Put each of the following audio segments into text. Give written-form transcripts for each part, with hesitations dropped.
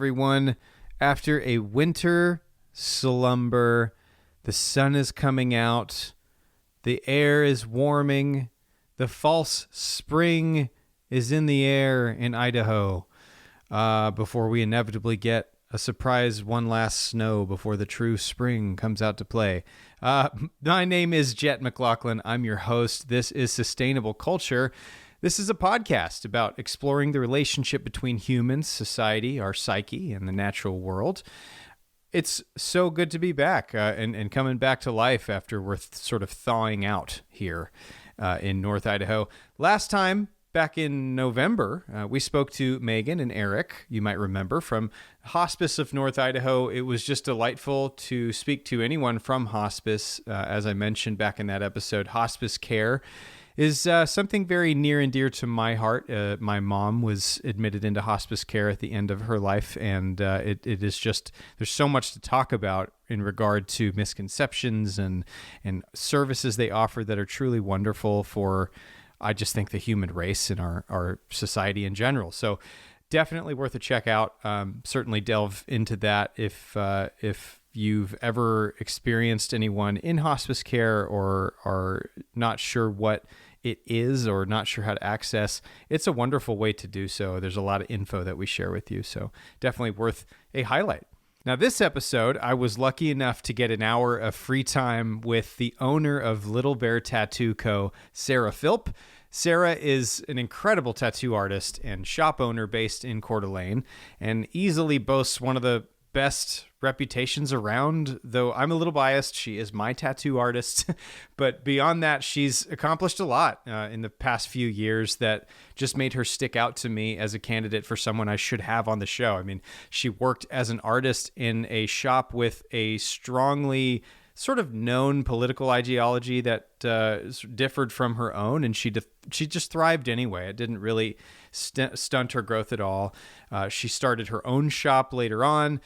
Everyone, after a winter slumber, the sun is coming out, the air is warming, the false spring is in the air in Idaho, before we inevitably get a surprise one last snow before the true spring comes out to play. My name is Jet McLaughlin. I'm your host. This is Sustainable Culture. This is a podcast about exploring the relationship between humans, society, our psyche, and the natural world. It's so good to be back and coming back to life after we're sort of thawing out here in North Idaho. Last time, back in November, we spoke to Megan and Eric, you might remember, from Hospice of North Idaho. It was just delightful to speak to anyone from hospice. As I mentioned back in that episode, hospice care is something very near and dear to my heart. My mom was admitted into hospice care at the end of her life, and it is just, there's so much to talk about in regard to misconceptions and services they offer that are truly wonderful for, I just think, the human race and our society in general. So definitely worth a check out. Certainly delve into that if you've ever experienced anyone in hospice care or are not sure what it is or not sure how to access. It's a wonderful way to do so. There's a lot of info that we share with you, so definitely worth a highlight. Now, this episode, I was lucky enough to get an hour of free time with the owner of Little Bear Tattoo Co., Sarah Philp. Sarah is an incredible tattoo artist and shop owner based in Coeur d'Alene and easily boasts one of the best reputations around, though I'm a little biased. She is my tattoo artist, but beyond that, she's accomplished a lot in the past few years that just made her stick out to me as a candidate for someone I should have on the show. I mean, she worked as an artist in a shop with a strongly sort of known political ideology that differed from her own, and she just thrived anyway. It didn't really stunt her growth at all. She started her own shop later on.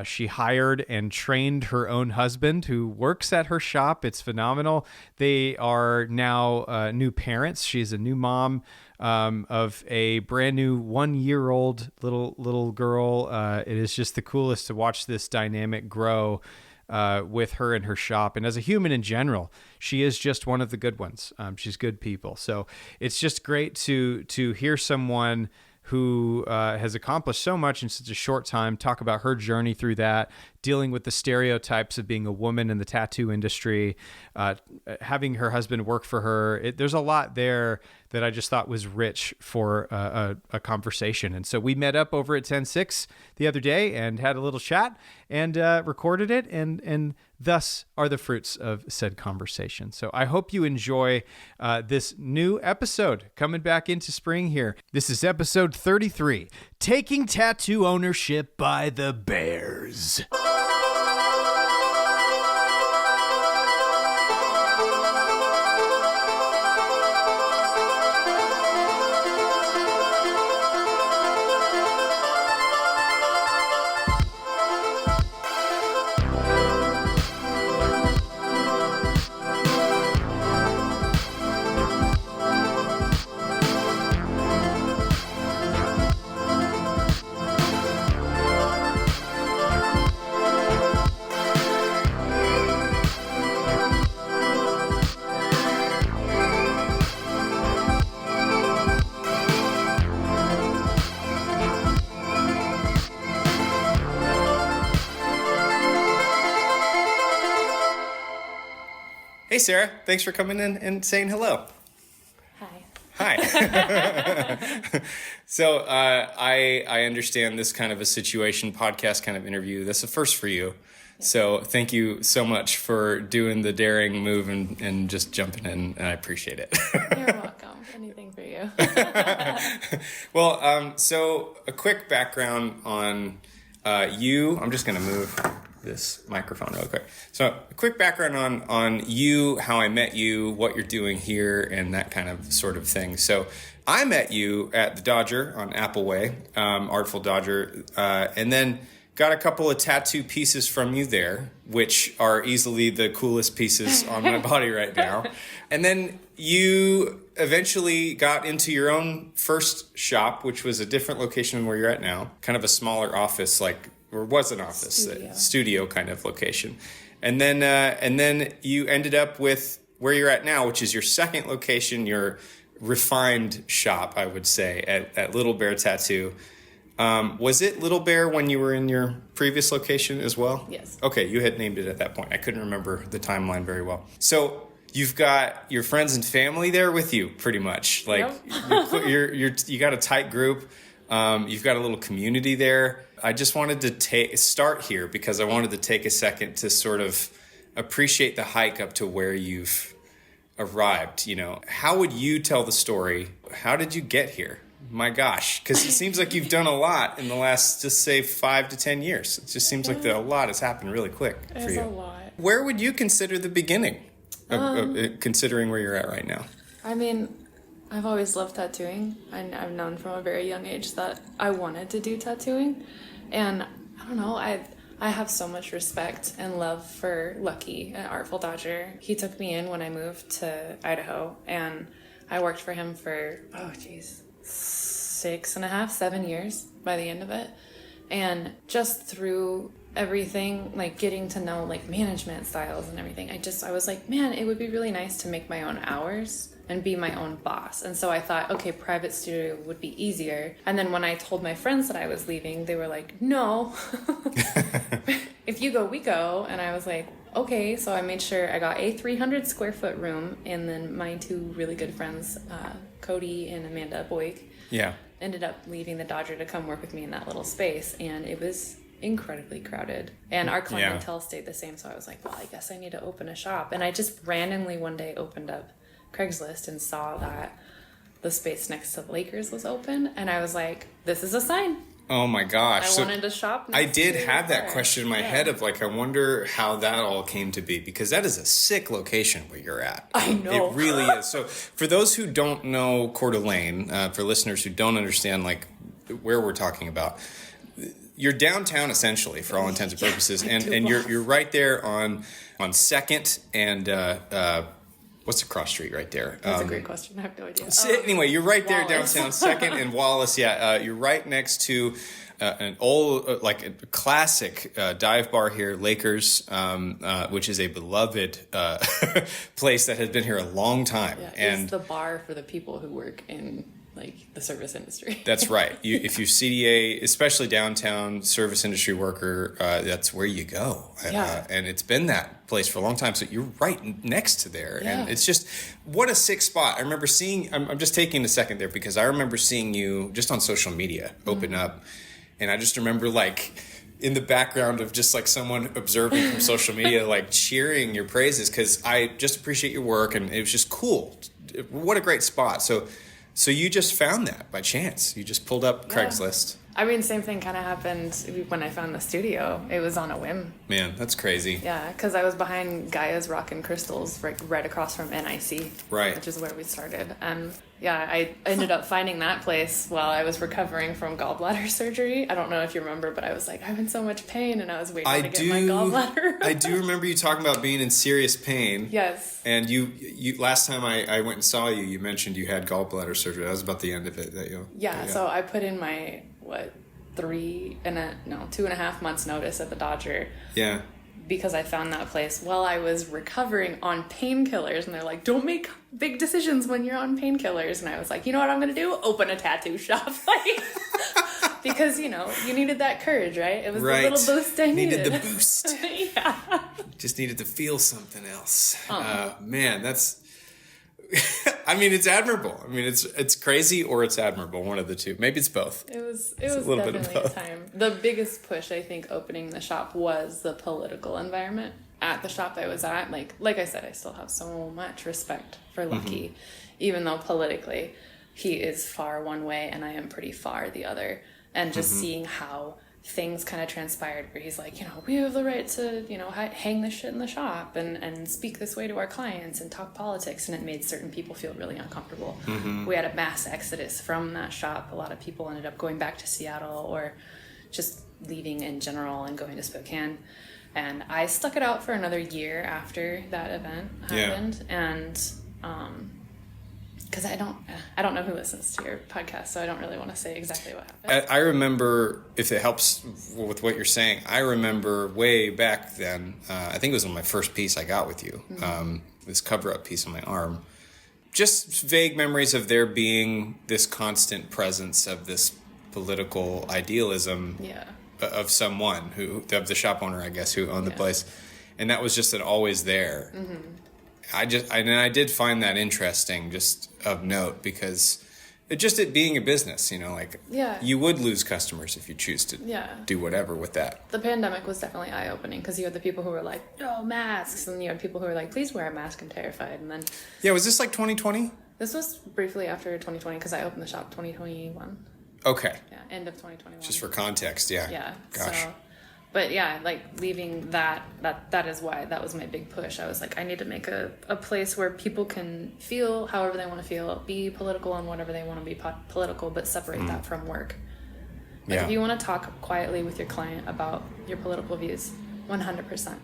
She hired and trained her own husband who works at her shop. It's phenomenal. They are now new parents. She's a new mom of a brand new 1-year-old little girl. It is just the coolest to watch this dynamic grow with her and her shop. And as a human in general, she is just one of the good ones. She's good people. So it's just great to hear someone who has accomplished so much in such a short time, talk about her journey through that, dealing with the stereotypes of being a woman in the tattoo industry, having her husband work for her. There's a lot there that I just thought was rich for a conversation. And so we met up over at 10-6 the other day and had a little chat and recorded it, and thus are the fruits of said conversation. So I hope you enjoy this new episode coming back into spring here. This is episode 33, Taking Tattoo Ownership by the Bears. Hey, Sarah. Thanks for coming in and saying hello. Hi. So I understand this kind of a situation, podcast kind of interview. That's a first for you. So thank you so much for doing the daring move and just jumping in. And I appreciate it. You're welcome. Anything for you. Well, so a quick background on you. I'm just going to move this microphone real quick. So a quick background on you, how I met you, what you're doing here, and that kind of sort of thing. So I met you at the Dodger on Appleway, Artful Dodger, and then got a couple of tattoo pieces from you there, which are easily the coolest pieces on my body right now. And then you eventually got into your own first shop, which was a different location than where you're at now, kind of a smaller office, or was an office, studio kind of location. And then you ended up with where you're at now, which is your second location, your refined shop, I would say, at Little Bear Tattoo. Was it Little Bear when you were in your previous location as well? Yes. Okay, you had named it at that point. I couldn't remember the timeline very well. So you've got your friends and family there with you, pretty much. Like you got a tight group. You've got a little community there. I just wanted to start here because I wanted to take a second to sort of appreciate the hike up to where you've arrived. How would you tell the story? How did you get here? My gosh, because it seems like you've done a lot in the last, just say, 5 to 10 years. It just seems like a lot has happened really quick for you. It's a lot. Where would you consider the beginning of considering where you're at right now? I mean, I've always loved tattooing. I've known from a very young age that I wanted to do tattooing. And I don't know, I have so much respect and love for Lucky, an Artful Dodger. He took me in when I moved to Idaho, and I worked for him for, 6.5, 7 years by the end of it. And just through everything, like getting to know like management styles and everything, I was like, man, it would be really nice to make my own hours and be my own boss. And so I thought, okay, private studio would be easier. And then when I told my friends that I was leaving, they were like, no, if you go, we go. And I was like, okay. So I made sure I got a 300 square foot room. And then my two really good friends, Cody and Amanda Boyk, ended up leaving the Dodger to come work with me in that little space. And it was incredibly crowded. And our clientele stayed the same. So I was like, well, I guess I need to open a shop. And I just randomly one day opened up Craigslist and saw that the space next to the Lakers was open. And I was like, this is a sign. Oh my gosh. I wanted to shop next I did to have that Coeur. question in my head of like, I wonder how that all came to be, because that is a sick location where you're at. I know. It really is. So for those who don't know Coeur d'Alene, for listeners who don't understand like where we're talking about, you're downtown essentially for all intents and purposes. And you're right there on 2nd and, what's the cross street right there? That's a great question. I have no idea. Anyway, you're right there Wallace. downtown 2nd and Wallace. You're right next to an old, like a classic dive bar here, Lakers, which is a beloved place that has been here a long time. Yeah, and it's the bar for the people who work in like the service industry. That's right. If you CDA, especially downtown service industry worker, that's where you go. And it's been that place for a long time. So you're right next to there. Yeah. And it's just, what a sick spot. I remember seeing, I'm just taking a second there because I remember seeing you just on social media open up. And I just remember like in the background of just like someone observing from social media, like cheering your praises because I just appreciate your work and it was just cool. What a great spot. So you just found that by chance. You just pulled up Craigslist. I mean, same thing kind of happened when I found the studio. It was on a whim. Man, that's crazy. Yeah, because I was behind Gaia's Rock and Crystals, right across from NIC. Right. Which is where we started. And yeah, I ended up finding that place while I was recovering from gallbladder surgery. I don't know if you remember, but I was like, I'm in so much pain, and I was waiting to get my gallbladder. I do remember you talking about being in serious pain. Yes. And you last time I went and saw you, you mentioned you had gallbladder surgery. That was about the end of it. Yeah, so I put in my, 2.5 months notice at the Dodger. Yeah. Because I found that place while I was recovering on painkillers. And they're like, don't make big decisions when you're on painkillers. And I was like, you know what I'm going to do? Open a tattoo shop. Because, you needed that courage, right? It was the little boost I needed. Needed the boost. Yeah. Just needed to feel something else. Man, that's... I mean, it's admirable. I mean, it's crazy or it's admirable, one of the two. Maybe it's both. It was definitely a time. The biggest push, I think, opening the shop was the political environment at the shop I was at. Like I said, I still have so much respect for Lucky, even though politically he is far one way and I am pretty far the other. And just seeing how things kind of transpired where he's like, we have the right to, hang this shit in the shop and speak this way to our clients and talk politics. And it made certain people feel really uncomfortable. We had a mass exodus from that shop. A lot of people ended up going back to Seattle or just leaving in general and going to Spokane. And I stuck it out for another year after that event happened. And because I don't know who listens to your podcast, so I don't really want to say exactly what happened. I remember, if it helps with what you're saying, I remember way back then, I think it was on my first piece I got with you, this cover-up piece on my arm, just vague memories of there being this constant presence of this political idealism of someone, of the shop owner, I guess, who owned the place. And that was just always there. I did find that interesting, just of note, because it being a business, you would lose customers if you choose to do whatever with that. The pandemic was definitely eye-opening, because you had the people who were like, no masks, and you had people who were like, please wear a mask, I'm terrified. And then was this like 2020? This was briefly after 2020, because I opened the shop 2021. Okay. Yeah, end of 2021. Just for context, Yeah. Gosh. So, but yeah, like leaving that is why that was my big push. I was like, I need to make a place where people can feel however they want to feel, be political on whatever they want to be political, but separate that from work. Like if you want to talk quietly with your client about your political views, 100%.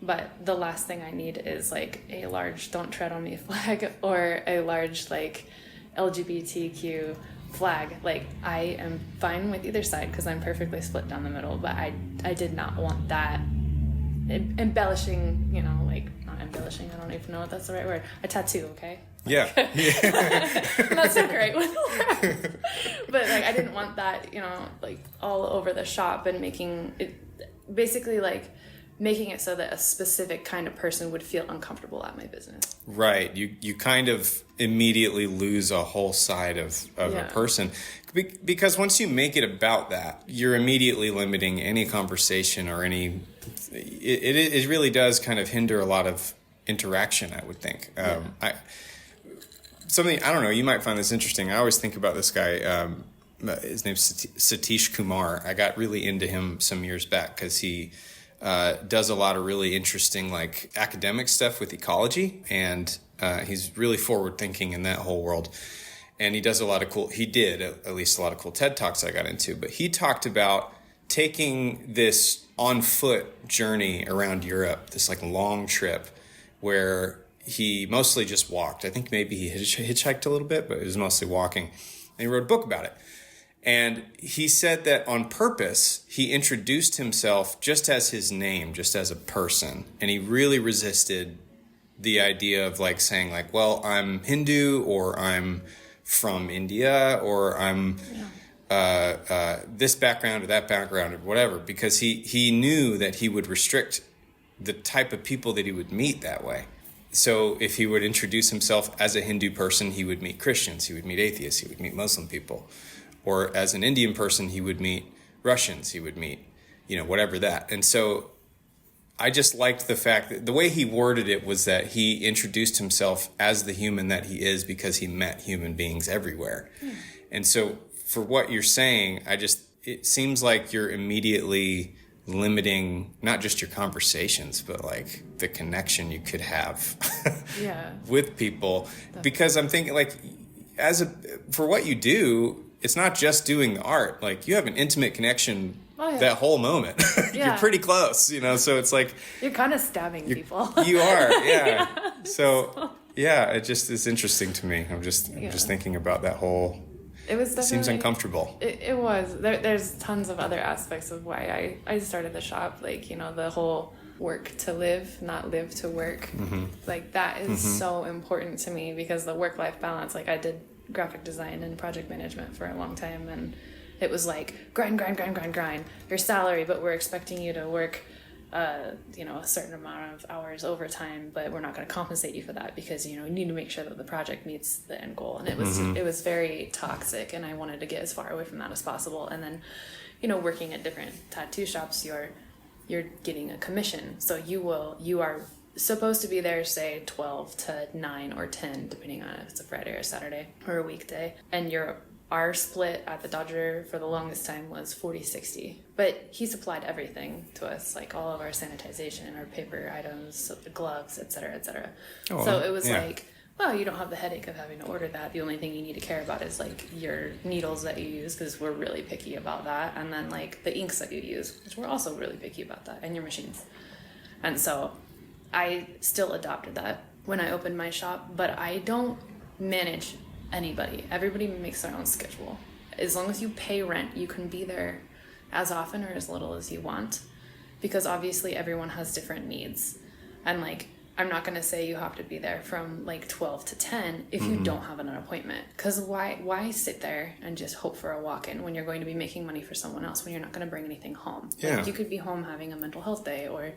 But the last thing I need is like a large "Don't Tread on Me" flag or a large like LGBTQ flag. Like, I am fine with either side because I'm perfectly split down the middle, but I did not want that embellishing, not embellishing, I don't even know if that's the right word, a tattoo, okay? Yeah. That's so great with words. But like I didn't want that, like all over the shop, and making it basically like making it so that a specific kind of person would feel uncomfortable at my business. Right. You kind of immediately lose a whole side of a person. Because once you make it about that, you're immediately limiting any conversation or any... It really does kind of hinder a lot of interaction, I would think. I don't know, you might find this interesting. I always think about this guy, his name's Satish Kumar. I got really into him some years back because he... does a lot of really interesting like academic stuff with ecology, and he's really forward thinking in that whole world. And he did at least a lot of cool TED Talks I got into, but he talked about taking this on foot journey around Europe, this like long trip where he mostly just walked. I think maybe he hitchhiked a little bit, but it was mostly walking. And he wrote a book about it. And he said that on purpose, he introduced himself just as his name, just as a person. And he really resisted the idea of like saying like, well, I'm Hindu, or I'm from India, or I'm this background or that background or whatever, because he knew that he would restrict the type of people that he would meet that way. So if he would introduce himself as a Hindu person, he would meet Christians, he would meet atheists, he would meet Muslim people. Or as an Indian person, he would meet Russians, he would meet, whatever that. And so I just liked the fact that the way he worded it was that he introduced himself as the human that he is because he met human beings everywhere. And so for what you're saying, it seems like you're immediately limiting not just your conversations, but like the connection you could have with people. Definitely. Because I'm thinking like, for what you do, it's not just doing the art. Like, you have an intimate connection that whole moment. You're pretty close, so it's like... You're kind of stabbing people. You are, yeah. So, it just is interesting to me. I'm just thinking about that whole... It was definitely... It seems uncomfortable. It was. There's tons of other aspects of why I started the shop. Like, the whole work to live, not live to work. Mm-hmm. Like, that is so important to me, because the work-life balance, like, I did graphic design and project management for a long time, and it was like grind your salary, but we're expecting you to work a certain amount of hours overtime, but we're not going to compensate you for that because you need to make sure that the project meets the end goal. And it was very toxic, and I wanted to get as far away from that as possible. And then working at different tattoo shops, you're getting a commission, so you are supposed to be there, say 12 to 9 or 10, depending on if it's a Friday or a Saturday or a weekday. And our split at the Dodger for the longest time was 40-60. But he supplied everything to us, like all of our sanitization, our paper items, the gloves, et cetera, et cetera. Oh, so it was like, well, you don't have the headache of having to order that. The only thing you need to care about is like your needles that you use, because we're really picky about that. And then like the inks that you use, which we're also really picky about that, and your machines. And so I still adopted that when I opened my shop, but I don't manage anybody. Everybody makes their own schedule. As long as you pay rent, you can be there as often or as little as you want, because obviously everyone has different needs. And like, I'm not going to say you have to be there from like 12 to 10 if you don't have an appointment, because why sit there and just hope for a walk-in when you're going to be making money for someone else when you're not going to bring anything home? Yeah. Like, you could be home having a mental health day or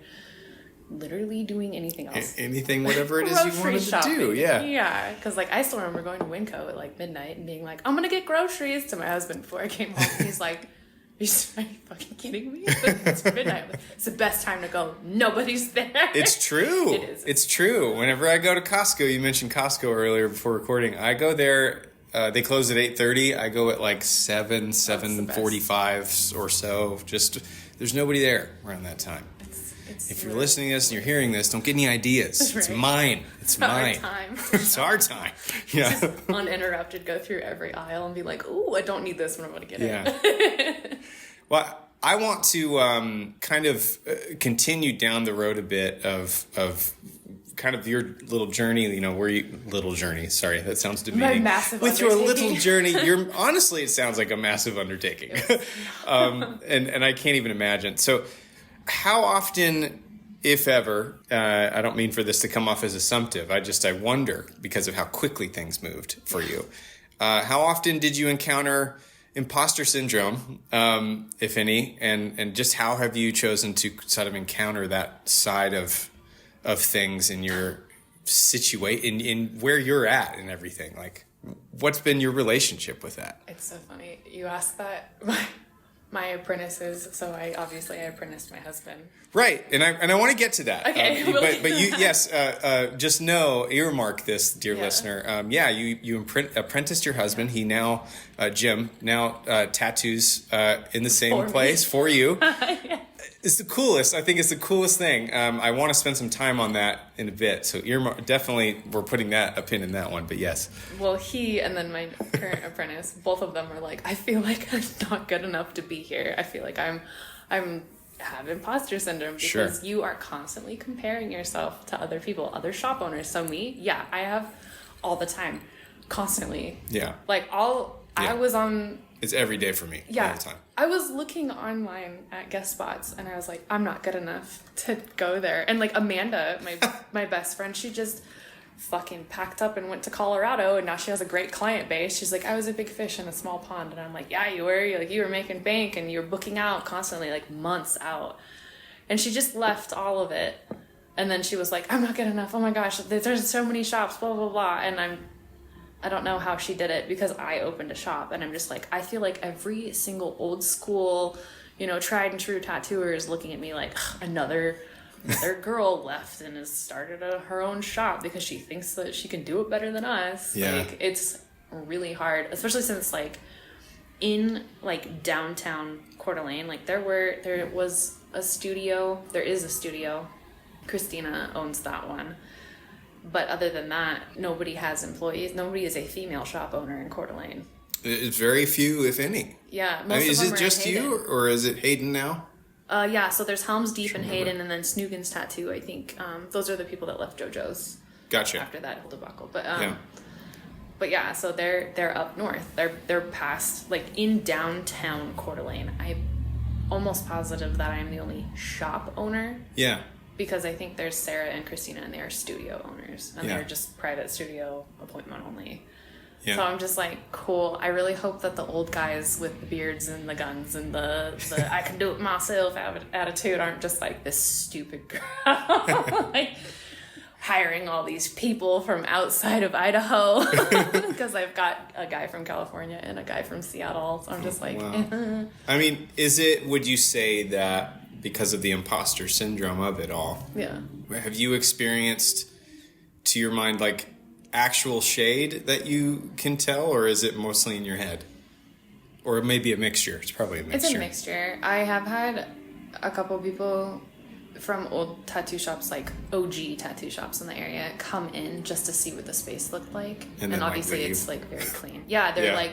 literally doing anything else. Anything, whatever it is you wanted to do. Yeah. Yeah. Because like, I still remember going to Winco at like midnight and being like, I'm going to get groceries to my husband before I came home. He's like, are you fucking kidding me? It's midnight. It's the best time to go. Nobody's there. It's true. It is. It's true. Whenever I go to Costco, you mentioned Costco earlier before recording, I go there. They close at 8:30. I go at like 7:45 or so. Just, there's nobody there around that time. If you're listening to this and you're hearing this, don't get any ideas. Right. It's mine. It's mine. Our time. It's our time. Yeah. Just uninterrupted, go through every aisle and be like, "Ooh, I don't need this, but I'm going to get Yeah. it." Well, I want to kind of continue down the road a bit of kind of your little journey. You know, little journey. Sorry, that sounds demeaning. My massive With your undertaking. little journey, honestly, it sounds like a massive undertaking, and I can't even imagine. So, how often, if ever, I don't mean for this to come off as assumptive. I wonder, because of how quickly things moved for you. How often did you encounter imposter syndrome, if any, and just how have you chosen to sort of encounter that side of things in your situation, in where you're at and everything? Like, what's been your relationship with that? It's so funny you asked that. My apprentices, so I apprenticed my husband. Right, and I want to get to that. Okay, but you, yes, just know, earmark this, dear listener. You apprenticed your husband. He now, Jim, tattoos in the same place for you. Yeah. It's the coolest. I think it's the coolest thing. I want to spend some time on that in a bit. So definitely, we're putting a pin in that one. But yes. Well, he and then my current apprentice, both of them are like, I feel like I'm not good enough to be here. I feel like I have imposter syndrome because you are constantly comparing yourself to other people, other shop owners. So I have all the time, constantly. Yeah. I was on. It's every day for me. Yeah. All the time. I was looking online at guest spots and I was like, I'm not good enough to go there. And like Amanda, my best friend, she just fucking packed up and went to Colorado and now she has a great client base. She's like, I was a big fish in a small pond. And I'm like, yeah, you were. You were making bank and you were booking out constantly, like months out. And she just left all of it. And then she was like, I'm not good enough. Oh my gosh, there's so many shops, blah, blah, blah. And I don't know how she did it because I opened a shop and I'm just like, I feel like every single old school, tried and true tattooer is looking at me like another girl left and has started her own shop because she thinks that she can do it better than us. Yeah. Like, it's really hard, especially since like in like downtown Coeur d'Alene, like there is a studio. Christina owns that one. But other than that, nobody has employees. Nobody is a female shop owner in Coeur d'Alene. It's very few, if any. Yeah, is it just you, or is it Hayden now? So there's Helms Deep and Hayden, and then Snoogan's Tattoo, I think. Those are the people that left JoJo's. Gotcha. After that whole debacle. But yeah, so they're up north. They're past, like, in downtown Coeur d'Alene. I'm almost positive that I'm the only shop owner. Yeah. Because I think there's Sarah and Christina, and they are studio owners, and they're just private studio appointment only. Yeah. So I'm just like, cool. I really hope that the old guys with the beards and the guns and the I can do it myself attitude aren't just like this stupid girl, like hiring all these people from outside of Idaho. Because I've got a guy from California and a guy from Seattle. So I'm just like, wow. I mean, would you say that because of the imposter syndrome of it all? Yeah. Have you experienced, to your mind, like actual shade that you can tell, or is it mostly in your head? Or maybe a mixture. It's probably a mixture. It's a mixture. I have had a couple people from old tattoo shops, like OG tattoo shops in the area, come in just to see what the space looked like. And obviously it's like very clean. Yeah, they're like,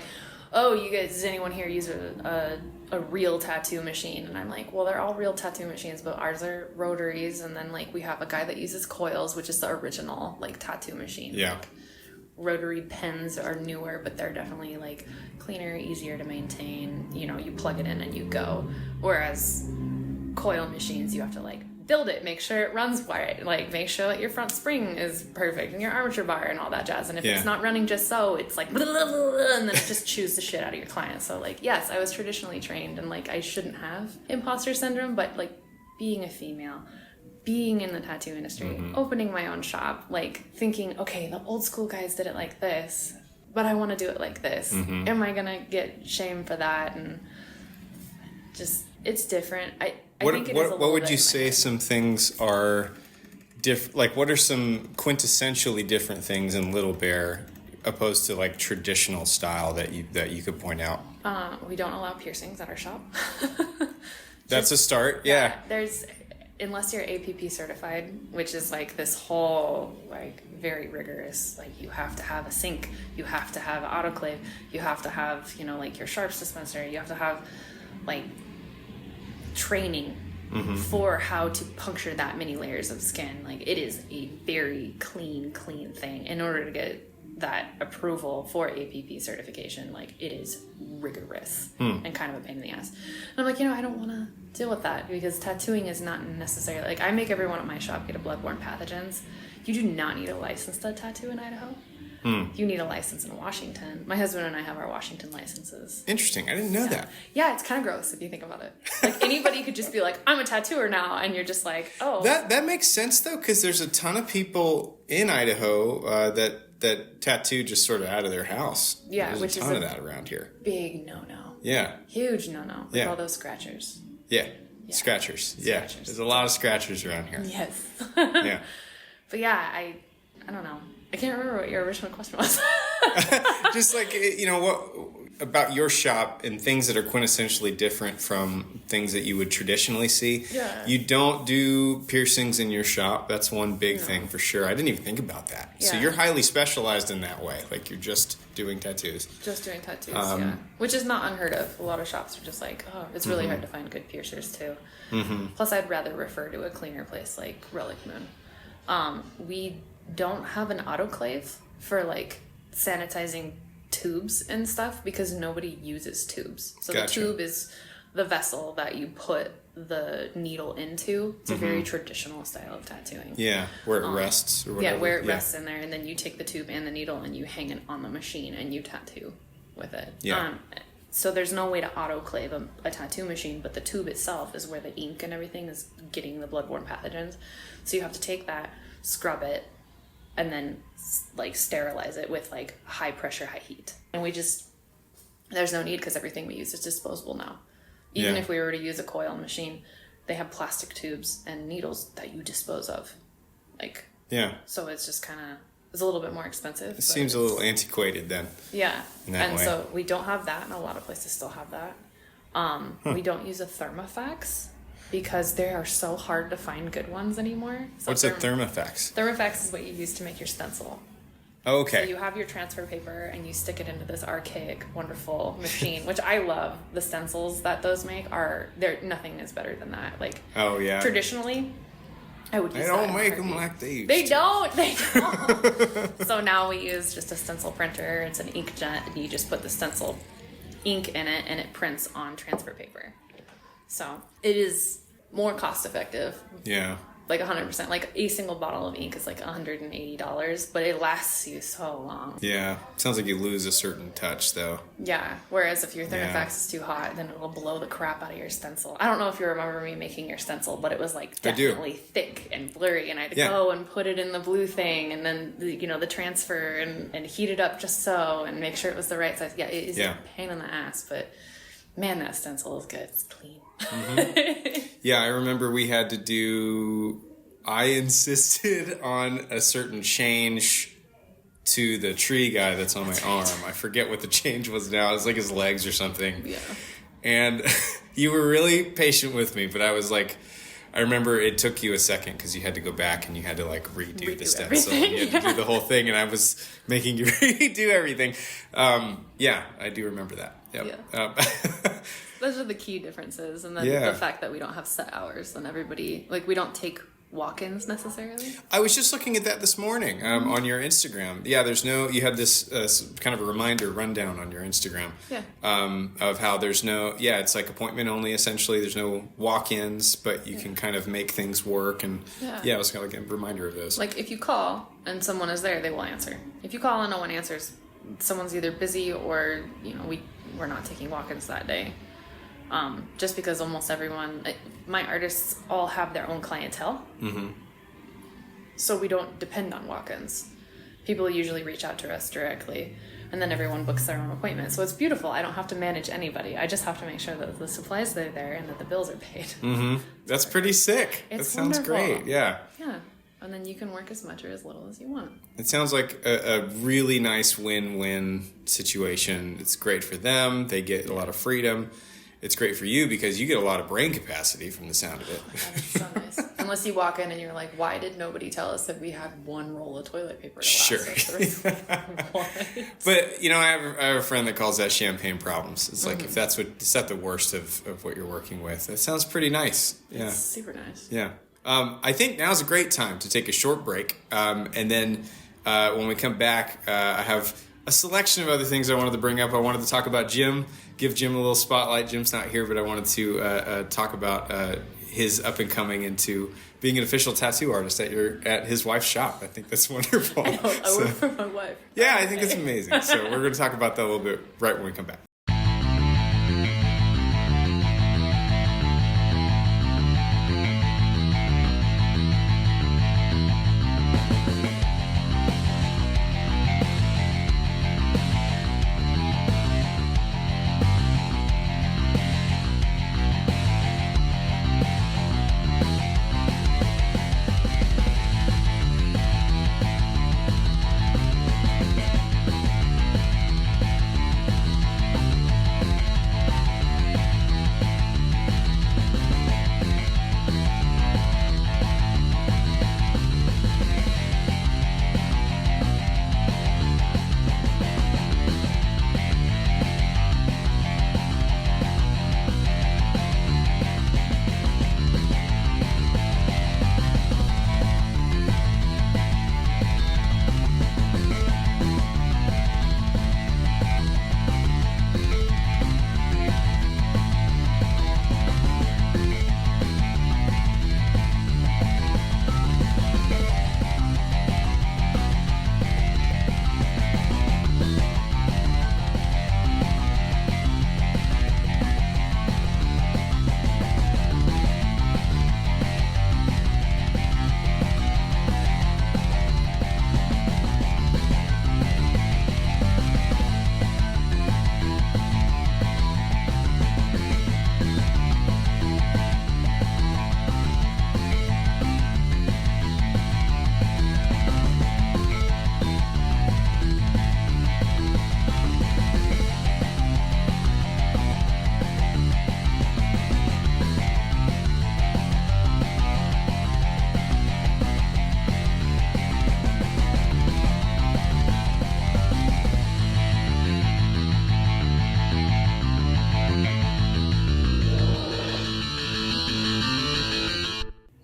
oh, you guys, does anyone here use a real tattoo machine? And I'm like, well, they're all real tattoo machines, but ours are rotaries. And then like we have a guy that uses coils, which is the original like tattoo machine. Yeah. Like, rotary pens are newer, but they're definitely like cleaner, easier to maintain. You know, you plug it in and you go. Whereas coil machines, you have to like build it, make sure it runs right, like make sure that your front spring is perfect and your armature bar and all that jazz. And if it's not running just so, it's like blah, blah, blah, and then it just chews the shit out of your client. So like, yes, I was traditionally trained and like I shouldn't have imposter syndrome, but like being a female, being in the tattoo industry, opening my own shop, like thinking, okay, the old school guys did it like this, but I want to do it like this. Am I gonna get shamed for that? And just, it's different. I think it is a little what would bit you say some things are different? Like, what are some quintessentially different things in Little Bear opposed to like traditional style that you could point out? We don't allow piercings at our shop. That's a start. Yeah. There's, unless you're APP certified, which is like this whole like very rigorous, like you have to have a sink, you have to have an autoclave, you have to have, you know, like your sharps dispenser, you have to have like training for how to puncture that many layers of skin. Like it is a very clean thing. In order to get that approval for APP certification, like it is rigorous and kind of a pain in the ass. And I'm like, you know, I don't want to deal with that because tattooing is not necessarily, like I make everyone at my shop get a bloodborne pathogens. You do not need a license to tattoo in Idaho. You need a license in Washington. My husband and I have our Washington licenses. Interesting. I didn't know that. Yeah, it's kind of gross if you think about it. Like anybody could just be like, I'm a tattooer now, and you're just like, oh. That makes sense though, because there's a ton of people in Idaho that tattoo just sort of out of their house. Yeah, there's which a ton is of that around here. Big no-no. Yeah. Huge no-no. With all those scratchers. Yeah. Scratchers. Yeah. There's a lot of scratchers around here. Yes. Yeah. But yeah, I don't know. I can't remember what your original question was. Just like, you know, what about your shop and things that are quintessentially different from things that you would traditionally see. Yeah. You don't do piercings in your shop. That's one big thing for sure. I didn't even think about that. Yeah. So you're highly specialized in that way. Like you're just doing tattoos. Just doing tattoos, yeah. Which is not unheard of. A lot of shops are just like, oh, it's really hard to find good piercers too. Plus, I'd rather refer to a cleaner place like Relic Moon. We don't have an autoclave for like sanitizing tubes and stuff because nobody uses tubes. So Gotcha. the tube is the vessel that you put the needle into. It's a very traditional style of tattooing. Yeah, where it rests or whatever. Yeah, where it rests in there, and then you take the tube and the needle and you hang it on the machine and you tattoo with it. Yeah. So there's no way to autoclave a tattoo machine, but the tube itself is where the ink and everything is getting the bloodborne pathogens. So you have to take that, scrub it, and then like sterilize it with like high pressure, high heat. And there's no need because everything we use is disposable now. Even if we were to use a coil machine, they have plastic tubes and needles that you dispose of. Like, so it's just kind of, it's a little bit more expensive. It seems a little antiquated then. Yeah. And so we don't have that, and a lot of places still have that. We don't use a Thermofax because they are so hard to find good ones anymore. So What's a Thermofax? Thermofax is what you use to make your stencil. Oh, okay. So you have your transfer paper and you stick it into this archaic, wonderful machine, which I love. The stencils that those make nothing is better than that. Like, traditionally, I would use They don't make them like they used They to. don't. So now we use just a stencil printer. It's an inkjet, and you just put the stencil ink in it, and it prints on transfer paper. So it is more cost effective. Yeah. Like 100%. Like a single bottle of ink is like $180, but it lasts you so long. Yeah. Sounds like you lose a certain touch though. Yeah. Whereas if your Thermofax is too hot, then it'll blow the crap out of your stencil. I don't know if you remember me making your stencil, but it was like definitely thick and blurry, and I had to go and put it in the blue thing, and then the transfer and heat it up just so, and make sure it was the right size. Yeah, it is a pain in the ass, but man, that stencil is good. It's clean. Yeah, I remember I insisted on a certain change to the tree guy that's on my arm. I forget what the change was now. It was like his legs or something. Yeah. And you were really patient with me, but I was like, I remember it took you a second because you had to go back and you had to like redo the stencil. And you had to do the whole thing, and I was making you redo everything. Yeah, I do remember that. Yep. Yeah. Those are the key differences, and then the fact that we don't have set hours, and everybody, like, we don't take walk-ins necessarily. I was just looking at that this morning on your Instagram. Yeah, you had this kind of a reminder rundown on your Instagram of how there's it's like appointment only essentially. There's no walk-ins, but you can kind of make things work. And it was kind of like a reminder of those. Like if you call and someone is there, they will answer. If you call and no one answers, someone's either busy or, we're not taking walk-ins that day. Just because almost everyone, my artists all have their own clientele. Mm-hmm. So we don't depend on walk-ins. People usually reach out to us directly, and then everyone books their own appointment. So it's beautiful. I don't have to manage anybody. I just have to make sure that the supplies are there and that the bills are paid. Mm-hmm. That's pretty sick. That sounds great. Yeah. Yeah. And then you can work as much or as little as you want. It sounds like a really nice win-win situation. It's great for them. They get a lot of freedom. It's great for you because you get a lot of brain capacity from the sound of it. That's so nice. Unless you walk in and you're like, why did nobody tell us that we had one roll of toilet paper to last us? What? But, I have a friend that calls that champagne problems. It's like, if it's not the worst of what you're working with. It sounds pretty nice. Yeah. It's super nice. Yeah. I think now's a great time to take a short break. And then when we come back, I have a selection of other things I wanted to bring up. I wanted to talk about Jim, give Jim a little spotlight. Jim's not here, but I wanted to talk about his up and coming into being an official tattoo artist at his wife's shop. I think that's wonderful. I work for my wife. Yeah, I think it's amazing. So we're going to talk about that a little bit right when we come back.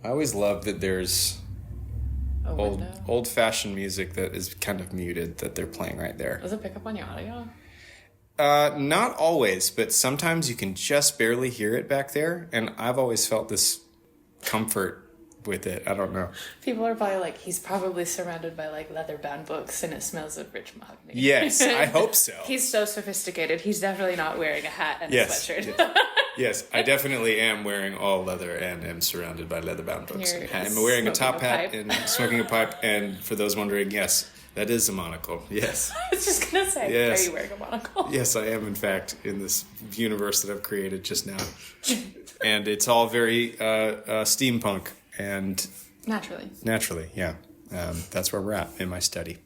I always love that there's old-fashioned music that is kind of muted that they're playing right there. Does it pick up on your audio? Not always, but sometimes you can just barely hear it back there, and I've always felt this comfort with it. I don't know. People are probably like, he's probably surrounded by like leather-bound books and it smells of rich mahogany. Yes, I hope so. He's so sophisticated. He's definitely not wearing a hat and a sweatshirt. Yes, I definitely am wearing all leather and am surrounded by leather-bound books. I'm wearing a top hat and smoking a pipe, and for those wondering, yes, that is a monocle. Yes. I was just going to say, yes. Are you wearing a monocle? Yes, I am, in fact, in this universe that I've created just now. And it's all very steampunk and... Naturally, yeah. That's where we're at in my study.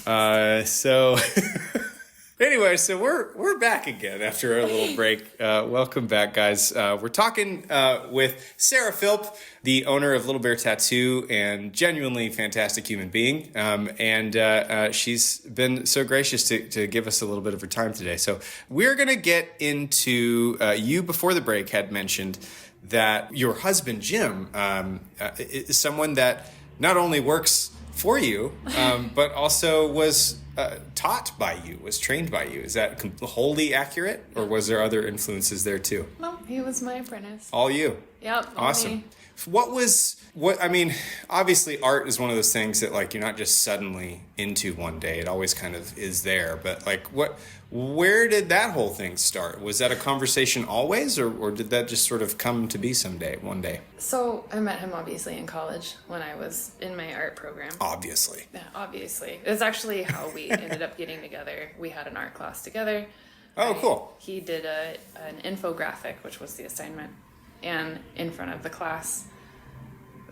So... Anyway, so we're back again after a little break. Welcome back, guys. We're talking with Sarah Philp, the owner of Little Bear Tattoo and genuinely fantastic human being. And she's been so gracious to give us a little bit of her time today. So we're going to get into, you before the break had mentioned that your husband, Jim, is someone that not only works for you, but also was taught by you, was trained by you. Is that wholly accurate, or was there other influences there too? No, he was my apprentice. All you. Yep. Awesome. Me. I mean, obviously art is one of those things that like you're not just suddenly into one day. It always kind of is there. But like where did that whole thing start? Was that a conversation always, or did that just sort of come to be one day? So I met him obviously in college when I was in my art program. Obviously. Yeah, obviously. It's actually how we ended up getting together. We had an art class together. Oh, cool. He did an infographic, which was the assignment. And in front of the class,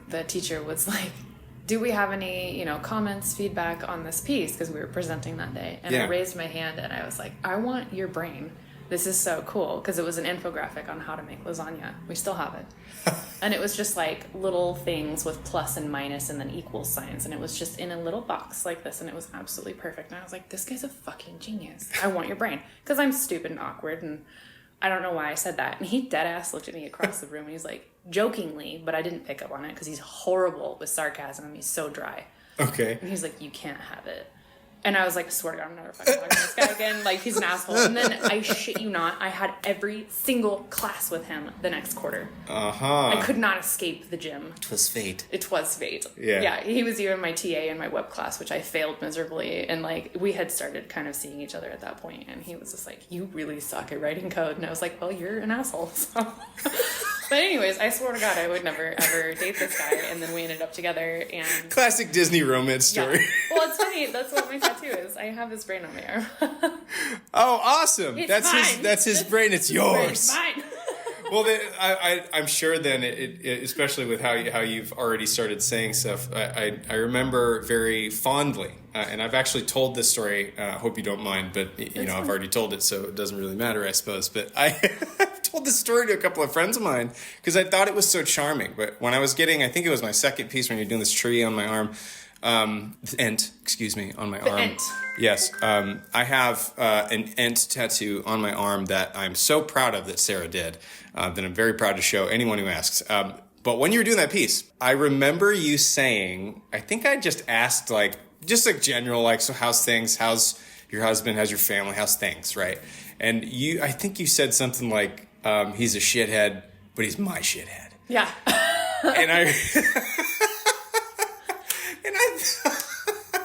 the teacher was like, do we have any, comments, feedback on this piece? Because we were presenting that day. And I raised my hand and I was like, I want your brain. This is so cool. Because it was an infographic on how to make lasagna. We still have it. And it was just like little things with plus and minus and then equal signs. And it was just in a little box like this. And it was absolutely perfect. And I was like, this guy's a fucking genius. I want your brain. Because I'm stupid and awkward and I don't know why I said that. And he dead ass looked at me across the room and he's like, jokingly, but I didn't pick up on it because he's horrible with sarcasm. He's so dry. Okay. And he's like, you can't have it. And I was like, I swear to God, I'm never fucking talking to this guy again. Like, he's an asshole. And then, I shit you not, I had every single class with him the next quarter. I could not escape the gym. It was fate. It was fate. Yeah. Yeah, he was even my TA in my web class, which I failed miserably. And, like, we had started kind of seeing each other at that point. And he was just like, you really suck at writing code. And I was like, well, you're an asshole. So... But anyways, I swear to God, I would never, ever date this guy. And then we ended up together and... Classic Disney romance story. Yeah. Well, it's funny. That's what my tattoo is. I have his brain on my arm. Oh, awesome. It's That's mine. That's his brain. It's yours. It's mine. Well, I'm sure then, especially with how you've already started saying stuff, I remember very fondly, and I've actually told this story. I hope you don't mind, but I've already told it, so it doesn't really matter, I suppose. But I've told this story to a couple of friends of mine because I thought it was so charming. But when I was getting, I think it was my second piece when you're doing this tree on my arm, on my arm. Ent. Yes, I have an Ent tattoo on my arm that I'm so proud of that Sarah did. That I'm very proud to show anyone who asks. But when you were doing that piece, I remember you saying, I think I just asked just general, so how's things? How's your husband? How's your family? How's things? Right? And I think you said something like, he's a shithead, but he's my shithead. Yeah. And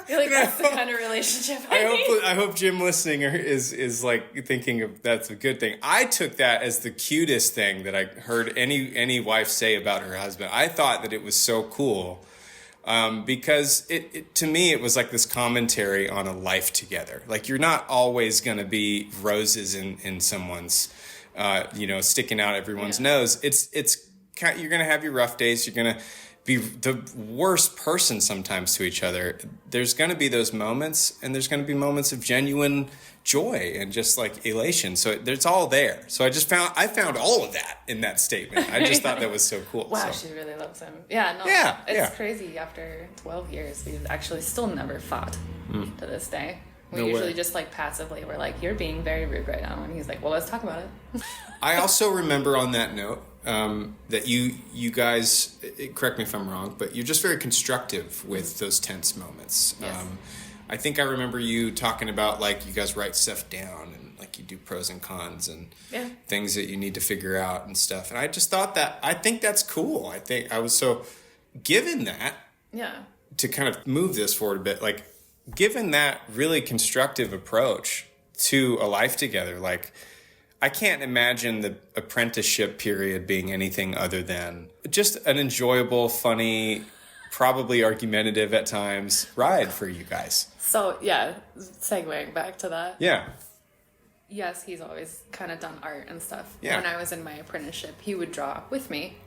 You're like, that's the kind of relationship I hope Jim listening is like thinking of that's a good thing. I took that as the cutest thing that I heard any wife say about her husband. I thought that it was so cool because it to me it was like this commentary on a life together. Like you're not always going to be roses in someone's sticking out everyone's nose. It's you're going to have your rough days. You're going to be the worst person sometimes to each other. There's going to be those moments, and there's going to be moments of genuine joy and just like elation. So it's all there. So I found all of that in that statement. I just thought that was so cool. Wow, so. she really loves him. Yeah, no, Yeah, it's crazy. After 12 years, we've actually still never fought to this day. We usually just like passively, we're like, you're being very rude right now. And he's like, well, let's talk about it. I also remember on that note, that you guys, correct me if I'm wrong, but you're just very constructive with those tense moments. Yes. I think I remember you talking about like you guys write stuff down and like you do pros and cons and things that you need to figure out and stuff. And I just thought I think that's cool. I think I was so given that to kind of move this forward a bit, like given that really constructive approach to a life together, like I can't imagine the apprenticeship period being anything other than just an enjoyable, funny, probably argumentative at times ride for you guys. So, segueing back to that. Yeah. Yes, he's always kind of done art and stuff. Yeah. When I was in my apprenticeship, he would draw with me.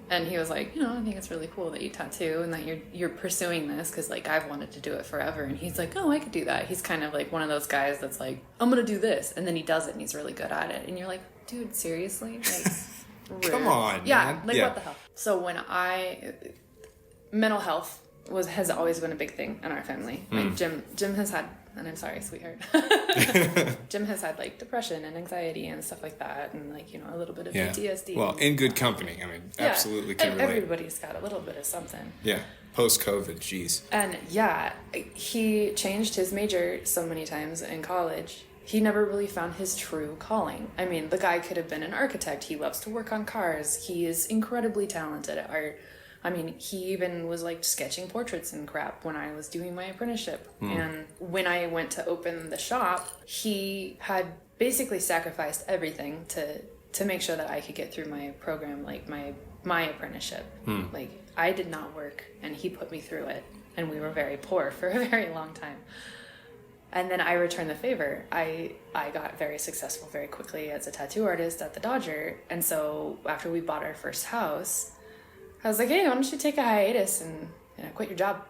And he was like, I think it's really cool that you tattoo and that you're pursuing this because, like, I've wanted to do it forever. And he's like, oh, I could do that. He's kind of like one of those guys that's like, I'm going to do this. And then he does it and he's really good at it. And you're like, dude, seriously? Like, rude. Come on, yeah, man. like, what the hell? So when mental health has always been a big thing in our family. Like, Jim has had and I'm sorry, sweetheart. Jim has had like depression and anxiety and stuff like that, and like, you know, a little bit of PTSD. Well, in good company. I mean, absolutely can relate. Everybody's got a little bit of something. Yeah, post-COVID, geez. And yeah, he changed his major so many times in college. He never really found his true calling. I mean, the guy could have been an architect. He loves to work on cars. He is incredibly talented at art. I mean, he even was like sketching portraits and crap when I was doing my apprenticeship. And when I went to open the shop, he had basically sacrificed everything to make sure that I could get through my program, like my apprenticeship. Like, I did not work, and he put me through it. And we were very poor for a very long time. And then I returned the favor. I got very successful very quickly as a tattoo artist at the Dodger. And so after we bought our first house, I was like, hey, why don't you take a hiatus and quit your job?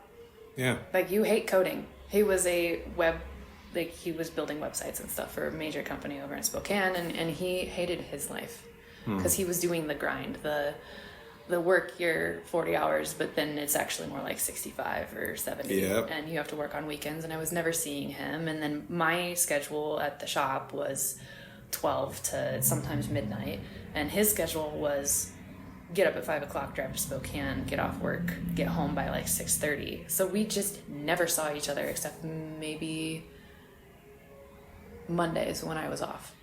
Yeah. Like, you hate coding. He was he was building websites and stuff for a major company over in Spokane, and he hated his life because he was doing the grind, the work your 40 hours, but then it's actually more like 65 or 70. Yep. And you have to work on weekends, and I was never seeing him. And then my schedule at the shop was 12 to sometimes midnight, and his schedule was get up at 5 o'clock, drive to Spokane, get off work, get home by like 6:30. So we just never saw each other except maybe Mondays when I was off.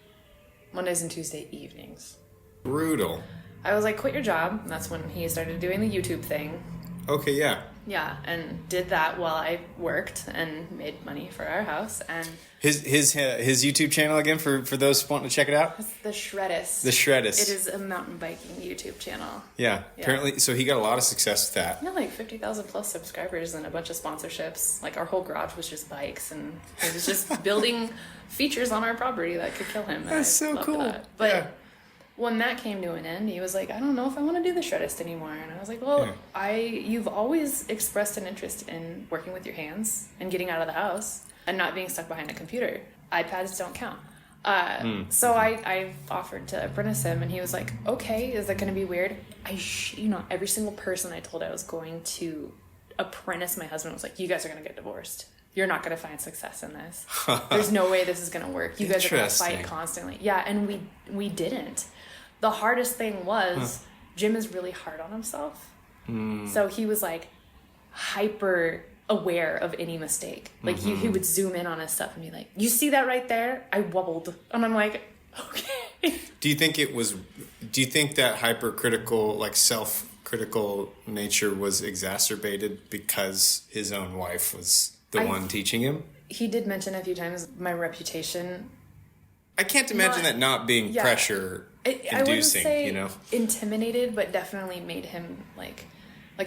Mondays and Tuesday evenings. Brutal. I was like, quit your job. And that's when he started doing the YouTube thing. Okay, yeah. Yeah, and did that while I worked and made money for our house. And His YouTube channel again for those wanting to check it out. it's the Shreddist. The Shreddist. It is a mountain biking YouTube channel. Yeah. Apparently, so he got a lot of success with that. Yeah, like 50,000 plus subscribers and a bunch of sponsorships. Like, our whole garage was just bikes, and it was just building features on our property that could kill him. And That's I so loved cool. that. But Yeah. when that came to an end, he was like, I don't know if I want to do the Shreddist anymore. And I was like, well, you've always expressed an interest in working with your hands and getting out of the house and not being stuck behind a computer. iPads don't count. So I offered to apprentice him, and he was like, okay, is that going to be weird? Every single person I told I was going to apprentice my husband was like, you guys are going to get divorced. You're not going to find success in this. There's no way this is going to work. You guys are going to fight constantly. Yeah, and we didn't. The hardest thing was Jim is really hard on himself. So he was like hyper aware of any mistake. Like he would zoom in on his stuff and be like, you see that right there? I wobbled. And I'm like, okay. Do you think that hypercritical, like self-critical nature was exacerbated because his own wife was the one teaching him? He did mention a few times my reputation. I can't imagine that not being pressure inducing, I wouldn't say you know? intimidated, but definitely made him like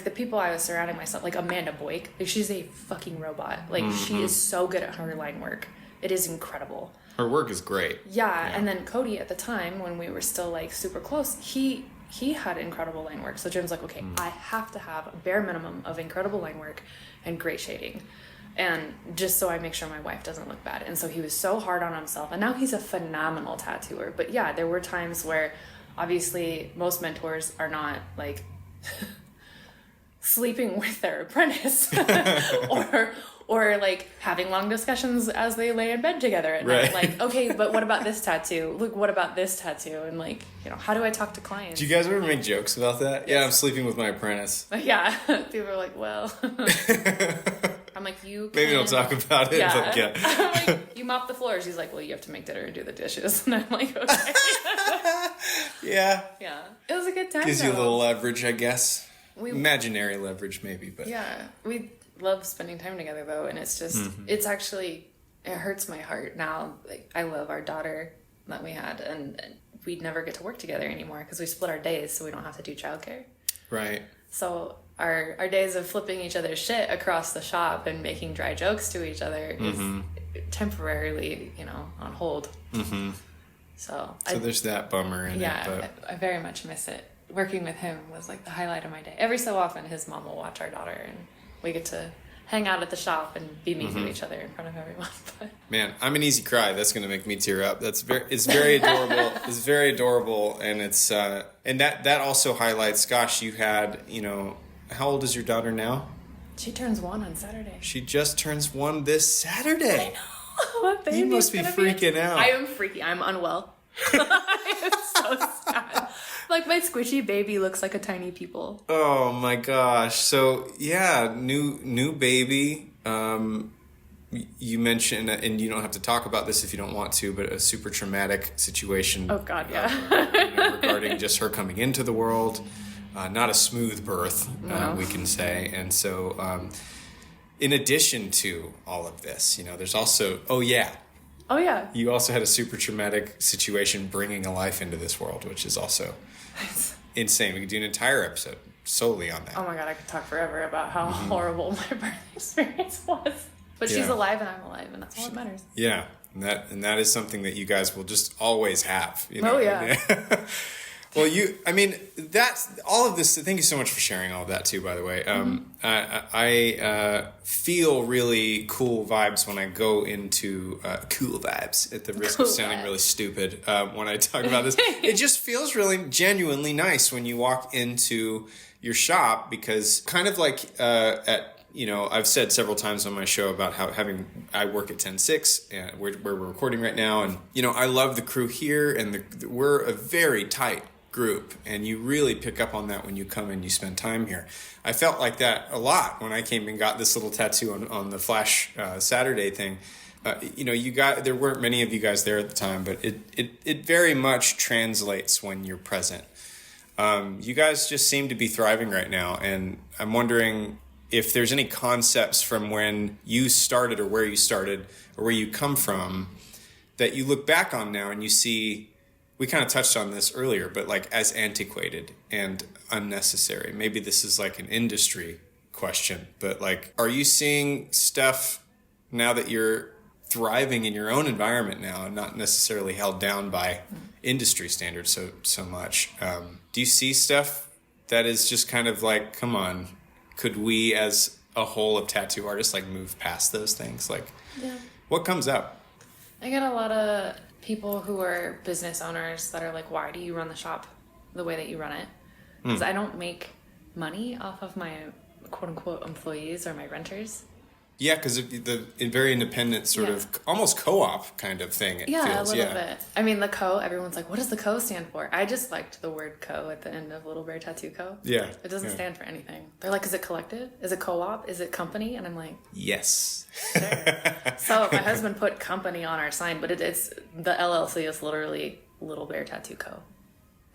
the people I was surrounding myself, like Amanda Boyk, like she's a fucking robot. Like she is so good at her line work. It is incredible. Her work is great. Yeah, and then Cody at the time when we were still like super close, he had incredible line work. So Jim's like, okay, I have to have a bare minimum of incredible line work and great shading. And just so I make sure my wife doesn't look bad. And so he was so hard on himself. And now he's a phenomenal tattooer. But yeah, there were times where obviously most mentors are not like sleeping with their apprentice or like having long discussions as they lay in bed together at night. Like, okay, but what about this tattoo? Look, what about this tattoo? And like, how do I talk to clients? Do you guys ever make jokes about that? Yeah, I'm sleeping with my apprentice. Yeah. People are like, well... I'm like, maybe don't talk about it. Yeah. But yeah. I'm like, you mop the floors. He's like, well, you have to make dinner and do the dishes. And I'm like, okay. Yeah. Yeah. It was a good time. Gives you a little leverage, I guess. Imaginary leverage, maybe, but yeah, we love spending time together though, and it's just it's actually it hurts my heart now. Like, I love our daughter that we had, and we'd never get to work together anymore because we split our days, so we don't have to do childcare. Right. So our days of flipping each other's shit across the shop and making dry jokes to each other is temporarily, on hold. So there's that bummer in it. Yeah, I very much miss it. Working with him was like the highlight of my day. Every so often, his mom will watch our daughter, and we get to hang out at the shop and be mean to each other in front of everyone. But man, I'm an easy cry. That's going to make me tear up. It's very adorable. It's very adorable, and it's and that also highlights. Gosh, you had how old is your daughter now? She turns 1 on Saturday. She just turns 1 this Saturday. I know. What baby You must be freaking out. I am freaky. I'm unwell. It's so sad. Like, my squishy baby looks like a tiny pupil. Oh my gosh. So yeah, new baby. You mentioned, and you don't have to talk about this if you don't want to, but a super traumatic situation. Oh God, yeah. Regarding just her coming into the world. Not a smooth birth, No. we can say. And so, in addition to all of this, there's also, Oh yeah. you also had a super traumatic situation bringing a life into this world, which is also insane. We could do an entire episode solely on that. Oh my God, I could talk forever about how horrible my birth experience was. But she's Yeah. alive and I'm alive, and that's all that matters. Yeah, and that is something that you guys will just always have. Oh, yeah. Well, that's all of this. Thank you so much for sharing all of that too, by the way. I feel really cool vibes when I go into cool vibes at the risk of sounding really stupid when I talk about this. It just feels really genuinely nice when you walk into your shop, because kind of like I've said several times on my show about how I work at 10-6 where we're recording right now, and I love the crew here, and we're a very tight group, and you really pick up on that when you come and you spend time here. I felt like that a lot when I came and got this little tattoo on the Flash Saturday thing. There weren't many of you guys there at the time, but it very much translates when you're present. You guys just seem to be thriving right now, and I'm wondering if there's any concepts from when you started or where you come from that you look back on now and you see. We kind of touched on this earlier, but like as antiquated and unnecessary. Maybe this is like an industry question, but like, are you seeing stuff now that you're thriving in your own environment now and not necessarily held down by industry standards so much? Do you see stuff that is just kind of like, come on, could we as a whole of tattoo artists like move past those things? Like, what comes up? I get a lot of people who are business owners that are like, why do you run the shop the way that you run it? Because I don't make money off of my quote unquote employees or my renters. Yeah, because the very independent sort of almost co-op kind of thing. It feels. A little bit. I mean, the co, everyone's like, what does the co stand for? I just liked the word co at the end of Little Bear Tattoo Co. Yeah. It doesn't stand for anything. They're like, is it collective? Is it co-op? Is it company? And I'm like, yes. Sure. So my husband put company on our sign, but it's the LLC is literally Little Bear Tattoo Co.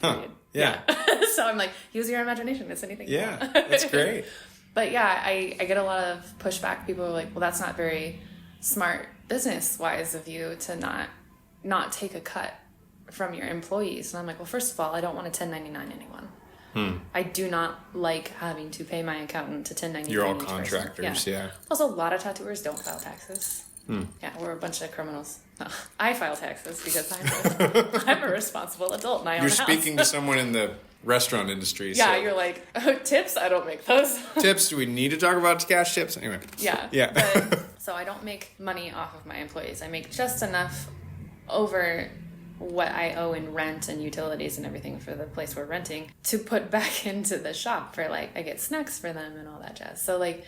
Huh. Yeah. So I'm like, use your imagination. It's anything. Yeah, that's great. But yeah, I get a lot of pushback. People are like, well, that's not very smart business-wise of you to not take a cut from your employees. And I'm like, well, first of all, I don't want to 1099 anyone. I do not like having to pay my accountant to 1099. You're all contractors, yeah. Also, a lot of tattooers don't file taxes. Yeah, we're a bunch of criminals. No, I file taxes because I'm a responsible adult and I own a house. You're speaking to someone in the restaurant industry. Yeah, so. you're like, oh, tips? I don't make those. Tips? Do we need to talk about cash tips? Anyway. Yeah. But, so I don't make money off of my employees. I make just enough over what I owe in rent and utilities and everything for the place we're renting to put back into the shop for like, I get snacks for them and all that jazz. So like,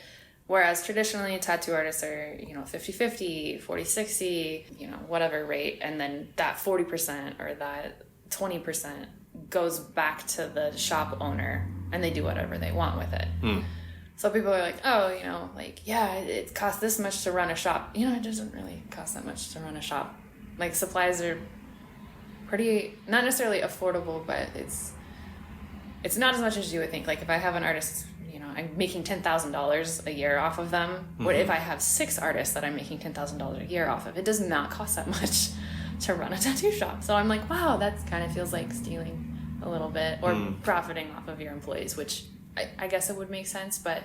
whereas traditionally tattoo artists are, 50-50, 40-60, whatever rate. And then that 40% or that 20% goes back to the shop owner and they do whatever they want with it. So people are like, oh, it costs this much to run a shop. It doesn't really cost that much to run a shop. Like supplies are pretty, not necessarily affordable, but it's not as much as you would think. Like if I have an artist, I'm making $10,000 a year off of them. What if I have 6 artists that I'm making $10,000 a year off of? It does not cost that much to run a tattoo shop. So I'm like, wow, that kind of feels like stealing a little bit or profiting off of your employees, which I guess it would make sense, but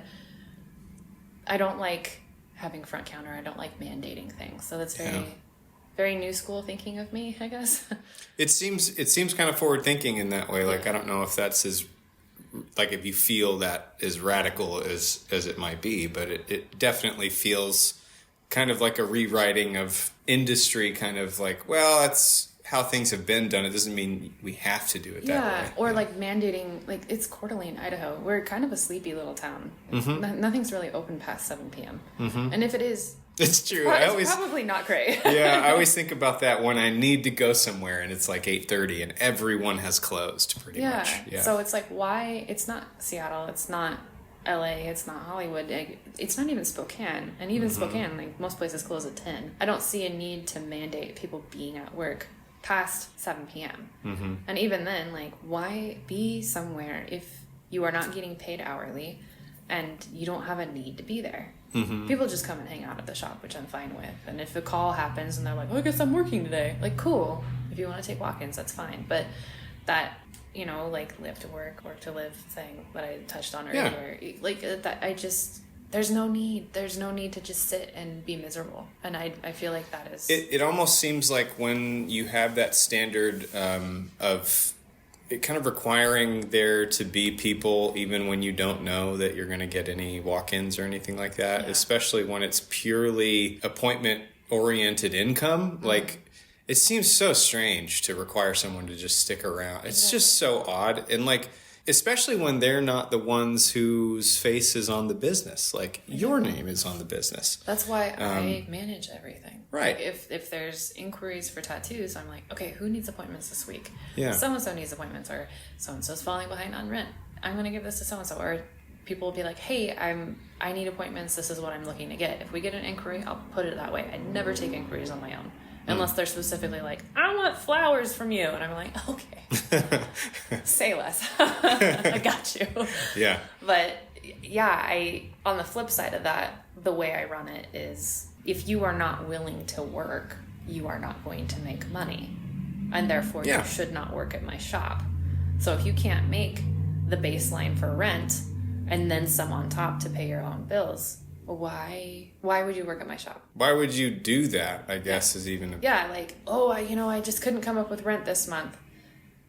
I don't like having front counter. I don't like mandating things. So that's very new school thinking of me, I guess. It seems kind of forward thinking in that way. Like, I don't know if that's if you feel that as radical as it might be, but it definitely feels kind of like a rewriting of industry, kind of like, well, that's how things have been done, it doesn't mean we have to do it that way. Or like mandating, like it's Coeur d'Alene, Idaho. We're kind of a sleepy little town. Nothing's really open past 7 p.m. And if it is, it's true. It's probably not great. Yeah, I always think about that when I need to go somewhere and it's like 8:30 and everyone has closed pretty much. Yeah. So it's like, why? It's not Seattle. It's not LA. It's not Hollywood. It's not even Spokane. And even Spokane, like most places close at 10. I don't see a need to mandate people being at work past 7 p.m. And even then, like, why be somewhere if you are not getting paid hourly and you don't have a need to be there? People just come and hang out at the shop, which I'm fine with. And if a call happens and they're like, oh, I guess I'm working today, like, cool. If you want to take walk-ins, that's fine. But that, you know, like, live to work to live thing that I touched on earlier, like, that I just... There's no need to just sit and be miserable. And I feel like that is... It almost seems like when you have that standard of it kind of requiring there to be people even when you don't know that you're going to get any walk-ins or anything like that, especially when it's purely appointment-oriented income. Like, it seems so strange to require someone to just stick around. It's just so odd. And, like... Especially when they're not the ones whose face is on the business. Like, your name is on the business. That's why I manage everything. Right. Like if there's inquiries for tattoos, I'm like, okay, who needs appointments this week? Yeah. So-and-so needs appointments, or so-and-so's falling behind on rent. I'm going to give this to so-and-so. Or people will be like, hey, I need appointments. This is what I'm looking to get. If we get an inquiry, I'll put it that way. I never take inquiries on my own. Unless they're specifically like, I want flowers from you. And I'm like, okay. Say less. I got you. Yeah. But yeah, on the flip side of that, the way I run it is if you are not willing to work, you are not going to make money. And therefore you should not work at my shop. So if you can't make the baseline for rent and then some on top to pay your own bills, why would you work at my shop? Why would you do that, I guess, is even... like, I just couldn't come up with rent this month.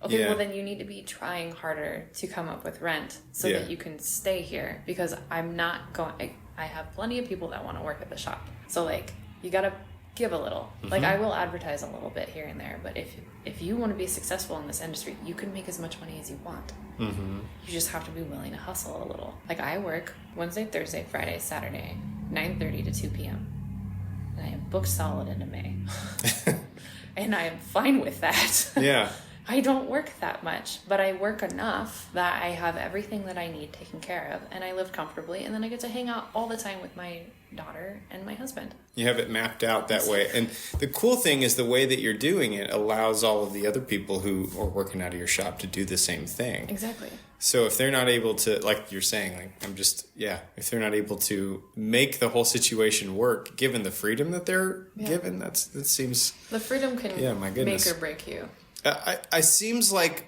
Okay, well, then you need to be trying harder to come up with rent so that you can stay here. Because I'm not going... I have plenty of people that want to work at the shop. So, like, you got to give a little. Like, I will advertise a little bit here and there. But if you want to be successful in this industry, you can make as much money as you want. You just have to be willing to hustle a little. Like, I work Wednesday, Thursday, Friday, Saturday, 9:30 to 2 p.m. And I am booked solid into May. And I am fine with that. Yeah. I don't work that much, but I work enough that I have everything that I need taken care of, and I live comfortably, and then I get to hang out all the time with my daughter and my husband. You have it mapped out that way. And the cool thing is the way that you're doing it allows all of the other people who are working out of your shop to do the same thing. Exactly. So if they're not able to, like you're saying, if they're not able to make the whole situation work, given the freedom that they're given, that seems... The freedom can make or break you. I seems like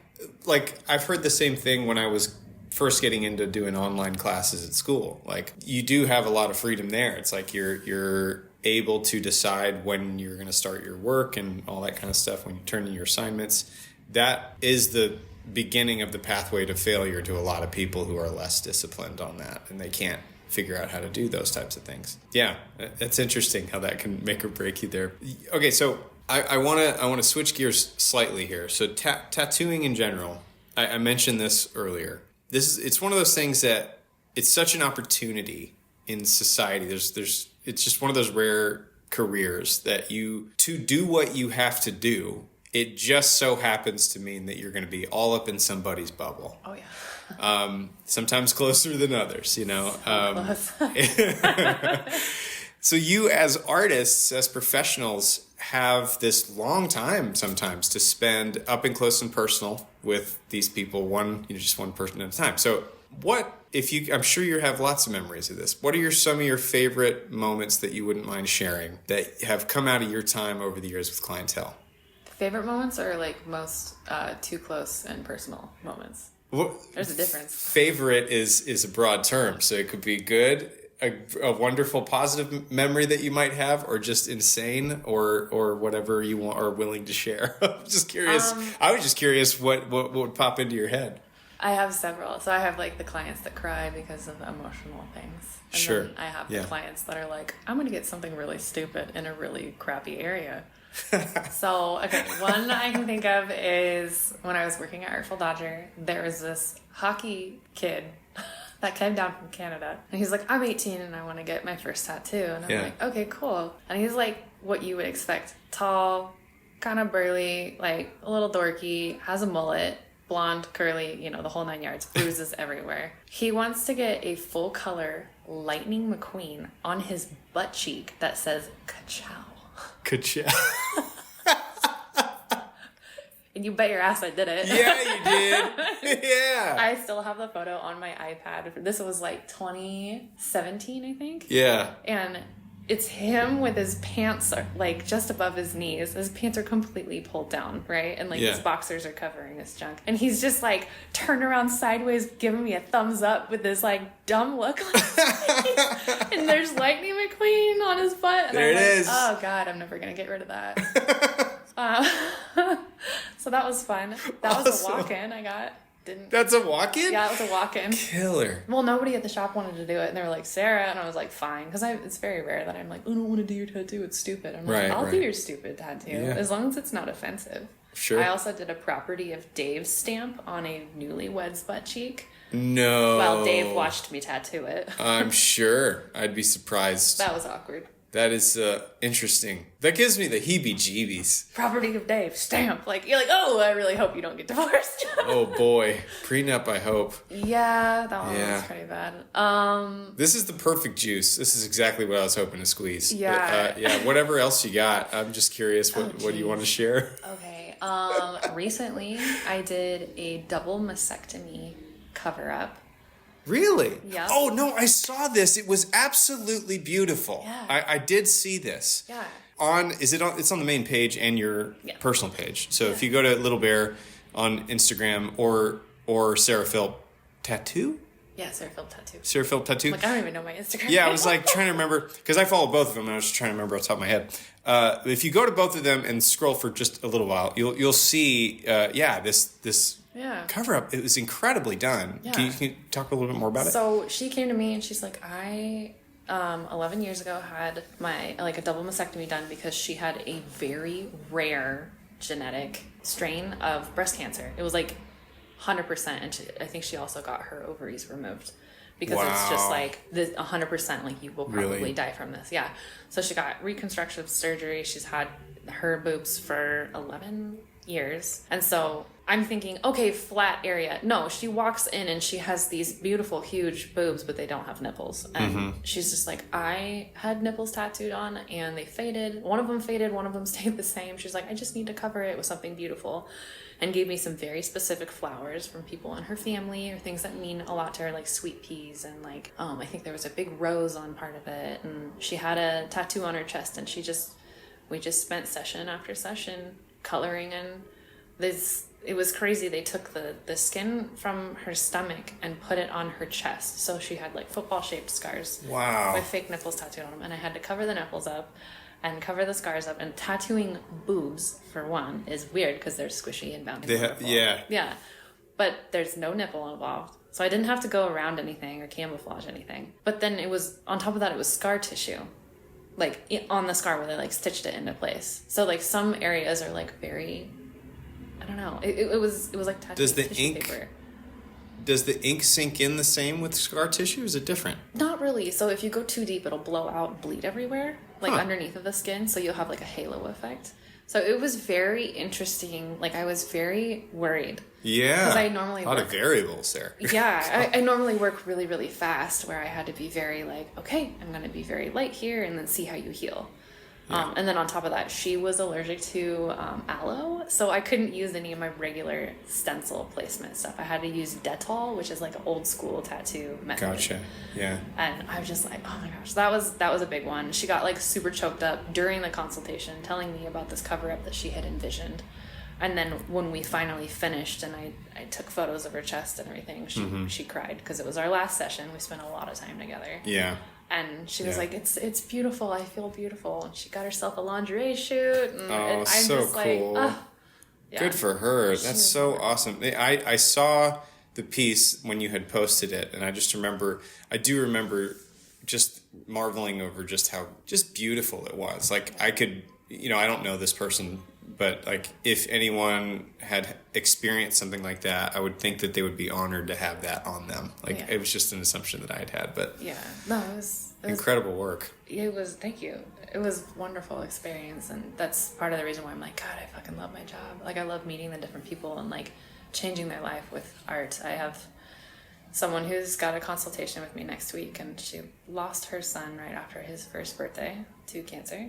I've heard the same thing when I was first getting into doing online classes at school. Like, you do have a lot of freedom there. It's like you're able to decide when you're going to start your work and all that kind of stuff, when you turn in your assignments. That is the beginning of the pathway to failure to a lot of people who are less disciplined on that, and they can't figure out how to do those types of things. Yeah, it's interesting how that can make or break you there. Okay, so I want to switch gears slightly here. So tattooing in general, I mentioned this earlier. It's one of those things that it's such an opportunity in society. It's just one of those rare careers that to do what you have to do, it just so happens to mean that you're going to be all up in somebody's bubble. Oh yeah. Sometimes closer than others, you know. So you as artists, as professionals, have this long time sometimes to spend up and close and personal with these people, just one person at a time. So I'm sure you have lots of memories of this. What are some of your favorite moments that you wouldn't mind sharing that have come out of your time over the years with clientele? Favorite moments or like most too close and personal moments? Well, there's a difference. Favorite is a broad term, so it could be good, a wonderful positive memory that you might have, or just insane, or whatever you are willing to share. I'm just curious. I was just curious what would pop into your head. I have several. So I have like the clients that cry because of emotional things. And Sure. then I have the clients that are like, I'm going to get something really stupid in a really crappy area. So, okay, one I can think of is when I was working at Artful Dodger, there was this hockey kid that came down from Canada. And he's like, I'm 18 and I want to get my first tattoo. And I'm like, okay, cool. And he's like what you would expect. Tall, kind of burly, like a little dorky, has a mullet, blonde, curly, you know, the whole 9 yards, bruises everywhere. He wants to get a full color Lightning McQueen on his butt cheek that says ka-chow. Ka-chow. And you bet your ass I did it. Yeah, you did. Yeah. I still have the photo on my iPad. This was like 2017, I think. Yeah. And it's him with his pants like just above his knees. His pants are completely pulled down, right? And like his boxers are covering his junk. And he's just like turned around sideways, giving me a thumbs up with this like dumb look on his face. And there's Lightning McQueen on his butt. And there I'm it like, is. oh God, I'm never gonna get rid of that. So that was fun. That was a walk-in I got. That's a walk-in? Yeah, it was a walk-in. Killer. Well, nobody at the shop wanted to do it, and they were like, Sarah, and I was like, fine, because it's very rare that I'm like, I don't want to do your tattoo, it's stupid. I'm like, I'll do your stupid tattoo, as long as it's not offensive. Sure. I also did a Property of Dave stamp on a newlywed's butt cheek. No. While Dave watched me tattoo it. I'm sure. I'd be surprised. That was awkward. That is interesting. That gives me the heebie-jeebies. Property of Dave stamp. Like, you're like, oh, I really hope you don't get divorced. Oh boy. Prenup, I hope. Yeah, that one was pretty bad. This is the perfect juice. This is exactly what I was hoping to squeeze. Yeah. But, whatever else you got, I'm just curious what do you want to share? Okay. Recently I did a double mastectomy cover-up. Really? Yeah. Oh, no, I saw this. It was absolutely beautiful. Yeah. I did see this. Yeah. It's on the main page and your personal page. So if you go to Little Bear on Instagram or Sarah Philp Tattoo? Yeah, Sarah Philp Tattoo. Sarah Philp Tattoo? Like, I don't even know my Instagram. Yeah, I was like trying to remember, because I follow both of them, and I was just trying to remember off the top of my head. If you go to both of them and scroll for just a little while, you'll see, this cover up. It was incredibly done. Yeah. Can you talk a little bit more about it? So she came to me and she's like, I 11 years ago had a double mastectomy done because she had a very rare genetic strain of breast cancer. It was like 100%, and I think she also got her ovaries removed because it's just like this 100%. Like, you will probably die from this. Yeah. So she got reconstructive surgery. She's had her boobs for 11 years, and so I'm thinking, okay, flat area. No, she walks in and she has these beautiful, huge boobs, but they don't have nipples. And she's just like, I had nipples tattooed on and they faded. One of them faded, one of them stayed the same. She's like, I just need to cover it with something beautiful. And gave me some very specific flowers from people in her family or things that mean a lot to her, like sweet peas. And like, I think there was a big rose on part of it. And she had a tattoo on her chest, and we just spent session after session coloring in this. It was crazy. They took the skin from her stomach and put it on her chest. So she had like football-shaped scars. Wow. With fake nipples tattooed on them. And I had to cover the nipples up and cover the scars up. And tattooing boobs, for one, is weird because they're squishy and bound. Yeah. But there's no nipple involved. So I didn't have to go around anything or camouflage anything. But then it was, on top of that, it was scar tissue. Like, on the scar where they like stitched it into place. So like some areas are like very... I don't know. It was like tattooing tissue paper. Does the ink sink in the same with scar tissue? Or is it different? Not really. So if you go too deep, it'll blow out and bleed everywhere, like underneath of the skin. So you'll have like a halo effect. So it was very interesting. Like, I was very worried. Yeah. Because I normally a lot of variables there. Yeah. I normally work really, really fast, where I had to be very like, okay, I'm going to be very light here and then see how you heal. Yeah. And then on top of that, she was allergic to aloe, so I couldn't use any of my regular stencil placement stuff. I had to use Dettol, which is like an old school tattoo method. Gotcha. Yeah. And I was just like, oh my gosh, that was a big one. She got like super choked up during the consultation, telling me about this cover up that she had envisioned. And then when we finally finished and I took photos of her chest and everything, she cried because it was our last session. We spent a lot of time together. Yeah. And she was like, it's beautiful. I feel beautiful. And she got herself a lingerie shoot. And I'm so just cool. like, Good for her. That's so awesome. I saw the piece when you had posted it, and I do remember just marveling over just how just beautiful it was. Like I could, I don't know this person, but like if anyone had experienced something like that, I would think that they would be honored to have that on them. Like it was just an assumption that I had, but no, it was incredible work. It was, thank you. It was a wonderful experience, and that's part of the reason why I'm like, God, I fucking love my job. Like I love meeting the different people and like changing their life with art. I have someone who's got a consultation with me next week, and she lost her son right after his first birthday to cancer.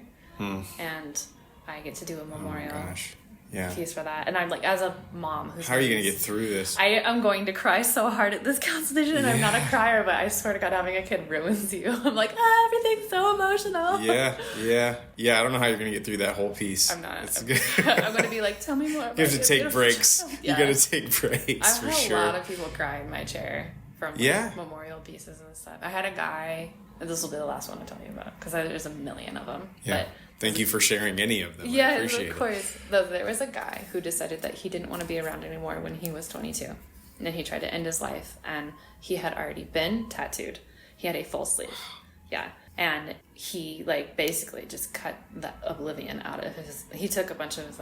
And I get to do a memorial piece for that. And I'm like, as a mom who's how are you going to get through this? I'm going to cry so hard at this consultation, and I'm not a crier, but I swear to God, having a kid ruins you. I'm like, everything's so emotional. Yeah. I don't know how you're going to get through that whole piece. I'm not. I'm going to be like, tell me more about you have to take breaks. Yeah. You got to take breaks for sure. I've had a lot of people cry in my chair from memorial pieces and stuff. I had a guy, and this will be the last one to tell you about, because there's a million of them. Yeah. But thank you for sharing any of them. Yeah, I appreciate of course. Though there was a guy who decided that he didn't want to be around anymore when he was 22. And then he tried to end his life, and he had already been tattooed. He had a full sleeve. Yeah. And he like basically just cut the oblivion out of his... He took a bunch of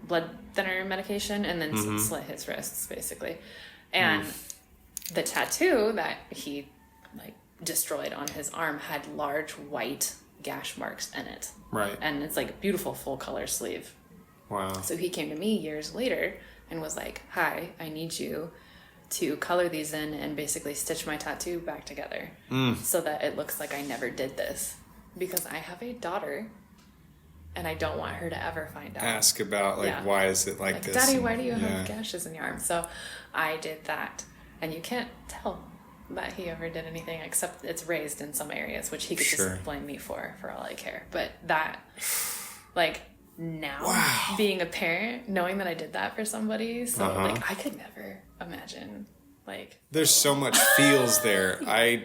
blood thinner medication and then slit his wrists, basically. And the tattoo that he like destroyed on his arm had large white gash marks in it. Right. And it's like a beautiful full color sleeve. Wow. So he came to me years later and was like, hi, I need you to color these in and basically stitch my tattoo back together so that it looks like I never did this, because I have a daughter and I don't want her to ever find out. Ask about why is it like this? Daddy, why do you have gashes in your arm? So I did that, and you can't tell that he ever did anything except it's raised in some areas, which he could just blame me for all I care. But that, like now, being a parent, knowing that I did that for somebody, so like I could never imagine. Like there's so much feels there. I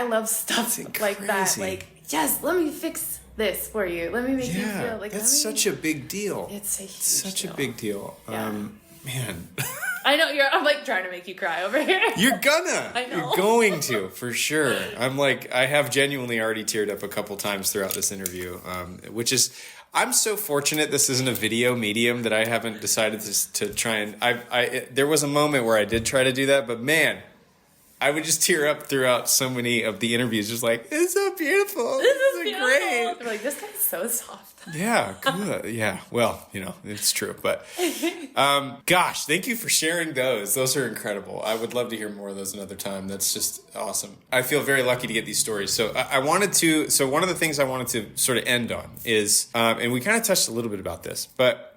love stuff like that. Like, yes, let me fix this for you. Let me make you feel like that's such a big deal. It's a big deal. Yeah. Man. I know I'm like trying to make you cry over here. You're gonna. I know. You're going to, for sure. I have genuinely already teared up a couple times throughout this interview, which is, I'm so fortunate this isn't a video medium that I haven't decided to try and, there was a moment where I did try to do that, but man, I would just tear up throughout so many of the interviews, just like, it's so beautiful. This is beautiful. Great. They're like, this guy's so soft. Yeah, good. Yeah, well, it's true. But, gosh, thank you for sharing those. Those are incredible. I would love to hear more of those another time. That's just awesome. I feel very lucky to get these stories. So one of the things I wanted to sort of end on is, and we kind of touched a little bit about this, but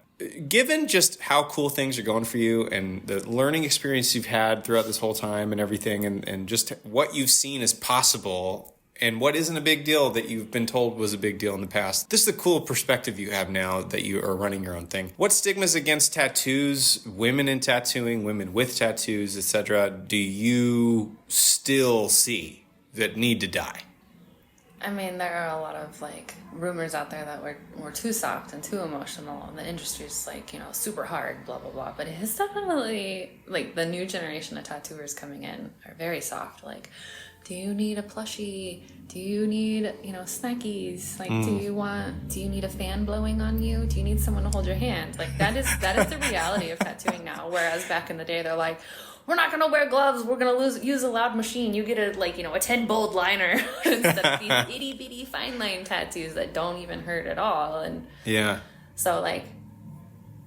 given just how cool things are going for you and the learning experience you've had throughout this whole time and everything, and just what you've seen as possible and what isn't a big deal that you've been told was a big deal in the past, this is the cool perspective you have now that you are running your own thing. What stigmas against tattoos, women in tattooing, women with tattoos, etc., do you still see that need to die? I mean, there are a lot of like rumors out there that we're too soft and too emotional, and the industry's like, super hard, blah blah blah. But it's definitely like the new generation of tattooers coming in are very soft. Like, do you need a plushie? Do you need snackies? Like, do you need a fan blowing on you? Do you need someone to hold your hand? Like that is the reality of tattooing now. Whereas back in the day, they're like, we're not going to wear gloves. We're going to use a loud machine. You get a 10 bold liner instead of these itty bitty fine line tattoos that don't even hurt at all. And so like,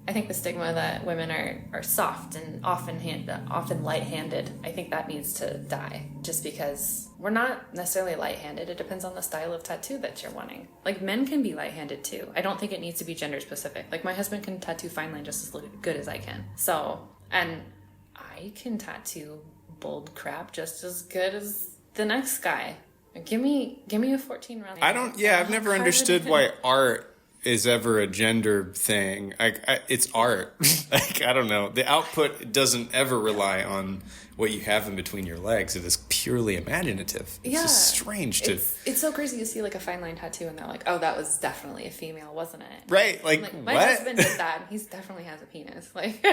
I think the stigma that women are soft and often light-handed, I think that needs to die, just because we're not necessarily light-handed. It depends on the style of tattoo that you're wanting. Like, men can be light-handed too. I don't think it needs to be gender specific. Like, my husband can tattoo fine line just as good as I can. So, and I can tattoo bold crap just as good as the next guy. Give me a 14 round. I've never understood why art is ever a gender thing. It's art. Like, I don't know. The output doesn't ever rely on what you have in between your legs. It is purely imaginative. It's just strange to... It's so crazy to see like a fine line tattoo and they're like, oh, that was definitely a female, wasn't it? Right. Like my what? husband did that and he definitely has a penis. Like,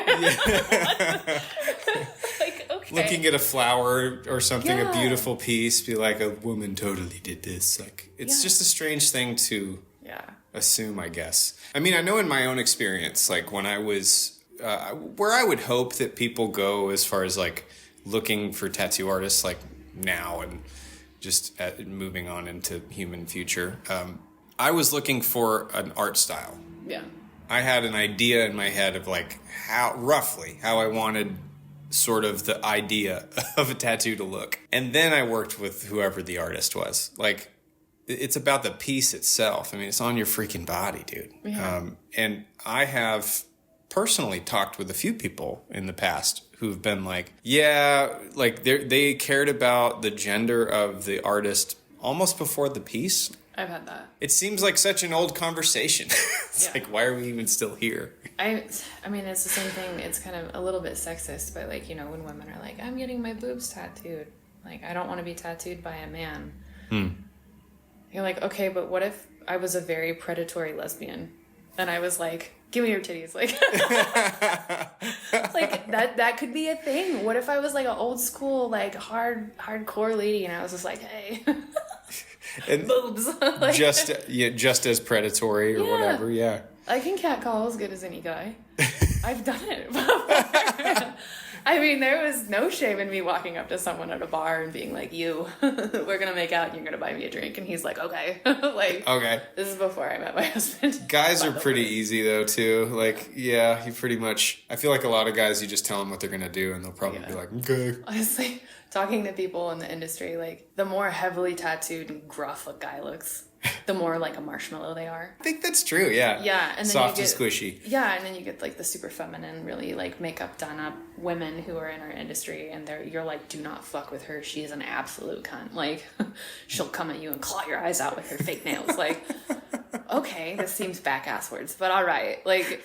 like, okay. Looking at a flower or something, a beautiful piece, be like, a woman totally did this. Like, it's just a strange thing to assume, I guess. I mean, I know in my own experience, like when I was, where I would hope that people go as far as like looking for tattoo artists like now and just moving on into human future, I was looking for an art style. Yeah. I had an idea in my head of like how I wanted sort of the idea of a tattoo to look. And then I worked with whoever the artist was. Like, it's about the piece itself. I mean, it's on your freaking body, dude. Yeah. And I have personally talked with a few people in the past who've been like, yeah, like they cared about the gender of the artist almost before the piece. I've had that. It seems like such an old conversation. It's like, why are we even still here? I mean, it's the same thing. It's kind of a little bit sexist, but like, you know, when women are like, I'm getting my boobs tattooed. Like, I don't want to be tattooed by a man. You're like, okay, but what if I was a very predatory lesbian? And I was like, give me your titties. Like, like that could be a thing. What if I was like an old school, like hardcore lady and I was just like, hey, and boobs. Like, just as predatory or whatever. Yeah. I can catcall as good as any guy. I've done it before. I mean, there was no shame in me walking up to someone at a bar and being like, we're going to make out and you're going to buy me a drink. And he's like, okay. Like, okay. This is before I met my husband. Guys are pretty easy though, too. Like, yeah, you pretty much, I feel like a lot of guys, you just tell them what they're going to do and they'll probably be like, okay. Honestly, talking to people in the industry, like, the more heavily tattooed and gruff a guy looks, the more like a marshmallow they are. I think that's true, yeah. Yeah. And then soft and squishy. Yeah, and then you get like the super feminine, really like makeup done up women who are in our industry and you're like, do not fuck with her. She is an absolute cunt. Like, she'll come at you and claw your eyes out with her fake nails. Like, okay, this seems back-ass words, but all right. Like,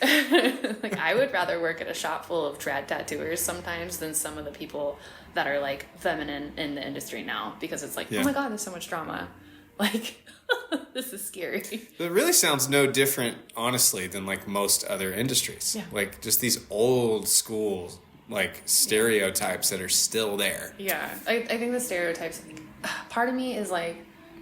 like I would rather work at a shop full of trad tattooers sometimes than some of the people that are like feminine in the industry now, because it's like, oh my God, there's so much drama. Like, this is scary. It really sounds no different, honestly, than like most other industries. Yeah. Like just these old school like stereotypes that are still there. Yeah, I think the stereotypes. Like, part of me is like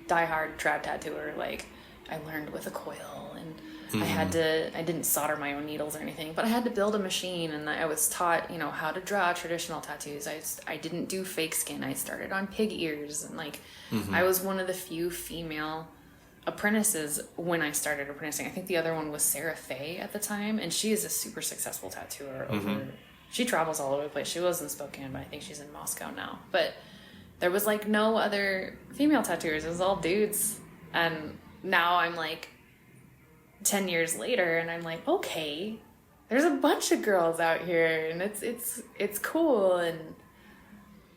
diehard trad tattooer. Like, I learned with a coil and I didn't solder my own needles or anything, but I had to build a machine and I was taught, you know, how to draw traditional tattoos. I didn't do fake skin. I started on pig ears and like, I was one of the few female apprentices when I started apprenticing. I think the other one was Sarah Philp at the time, and she is a super successful tattooer she travels all over the place. She was in Spokane, but I think she's in Moscow now. But there was like no other female tattooers. It was all dudes. And now I'm like 10 years later and I'm like, okay, there's a bunch of girls out here and it's cool. And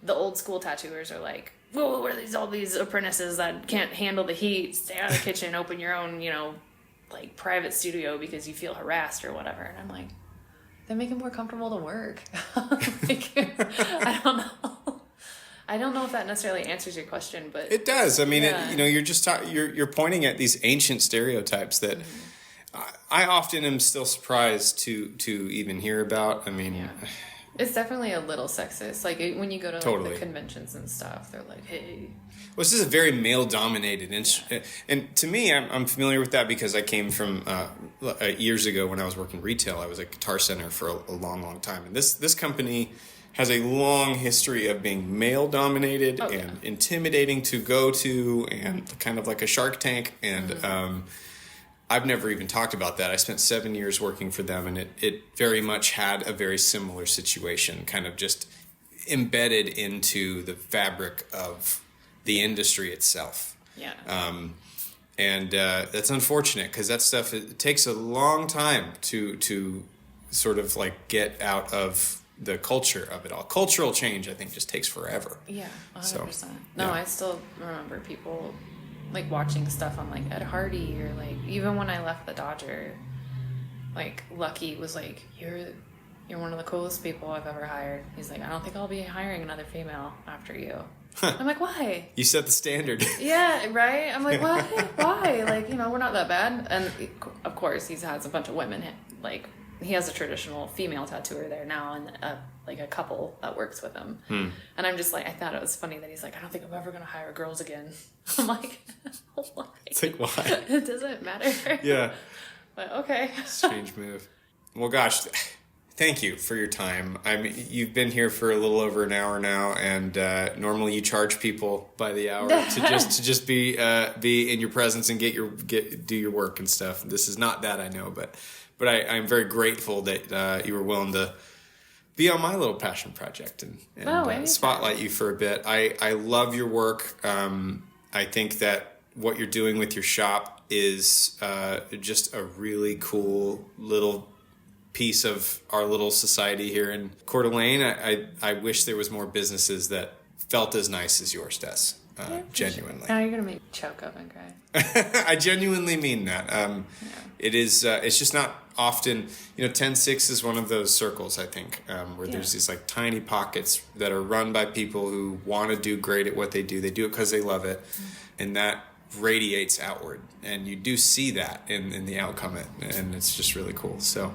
the old school tattooers are like, whoa, what are all these apprentices that can't handle the heat, stay out of the kitchen, open your own, you know, like private studio because you feel harassed or whatever. And I'm like, they make it more comfortable to work. Like, I don't know. I don't know if that necessarily answers your question, but it does. I mean, you know, you're just you're pointing at these ancient stereotypes that I often am still surprised to even hear about. I mean, it's definitely a little sexist. Like when you go to like, the conventions and stuff, they're like, "Hey." Well, this is a very male-dominated and to me, I'm familiar with that because I came from years ago when I was working retail. I was at Guitar Center for a long, long time, and this company has a long history of being male-dominated and intimidating to go to, and kind of like a Shark Tank. And I've never even talked about that. I spent 7 years working for them, and it very much had a very similar situation, kind of just embedded into the fabric of the industry itself. Yeah. And that's unfortunate because that stuff, it takes a long time to sort of like get out of the culture of it all. Cultural change, I think, just takes forever. Yeah, 100%. I still remember people like watching stuff on like Ed Hardy, or like even when I left the Dodger, like Lucky was like, you're one of the coolest people I've ever hired. He's like, I don't think I'll be hiring another female after you. I'm like, why? You set the standard. Yeah, right? I'm like, why? Why? Like, you know, we're not that bad. And of course, he's had a bunch of women. Like, he has a traditional female tattooer there now, and like a couple that works with him. And I'm just like, I thought it was funny that he's like, I don't think I'm ever going to hire girls again. I'm like, why? It's like, why? It doesn't matter. Yeah. But okay. Strange move. Well, gosh, thank you for your time. I mean, you've been here for a little over an hour now, and normally you charge people by the hour to just be in your presence and do your work and stuff. This is not that, I know, but I'm very grateful that you were willing to be on my little passion project and spotlight you for a bit. I love your work. I think that what you're doing with your shop is just a really cool little piece of our little society here in Coeur d'Alene. I wish there was more businesses that felt as nice as yours does. Genuinely. Now you're gonna make me choke up and cry. I genuinely mean that. It is. It's just not often. 10-6 is one of those circles, I think, where there's these like tiny pockets that are run by people who want to do great at what they do. They do it because they love it, and that radiates outward, and you do see that in the outcome, and it's just really cool. So.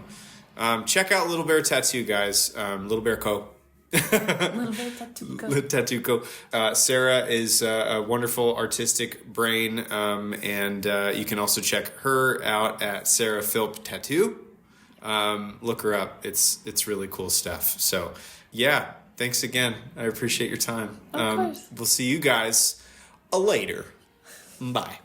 Check out Little Bear Tattoo, guys. Little Bear Co. Little Bear Tattoo Co. Tattoo Co. Sarah is a wonderful artistic brain, and you can also check her out at Sarah Philp Tattoo. Look her up. It's really cool stuff. So, yeah, thanks again. I appreciate your time. Of course. We'll see you guys later. Bye.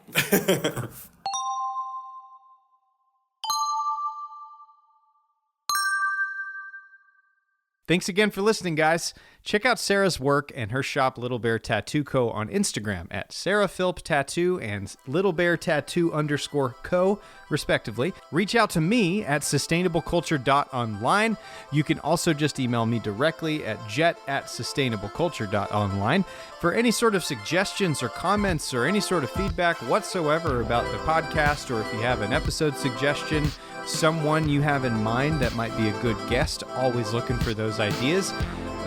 Thanks again for listening, guys. Check out Sarah's work and her shop, Little Bear Tattoo Co. on Instagram at Sarah Philp Tattoo and Little Bear Tattoo _Co, respectively. Reach out to me at sustainableculture.online. You can also just email me directly at jet@sustainableculture.online for any sort of suggestions or comments or any sort of feedback whatsoever about the podcast, or if you have an episode suggestion, someone you have in mind that might be a good guest. Always looking for those ideas.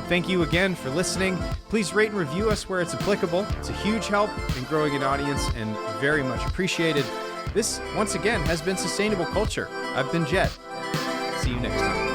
Thank you again for listening. Please rate and review us where it's applicable. It's a huge help in growing an audience and very much appreciated. This, once again, has been Sustainable Culture. I've been Jet. See you next time.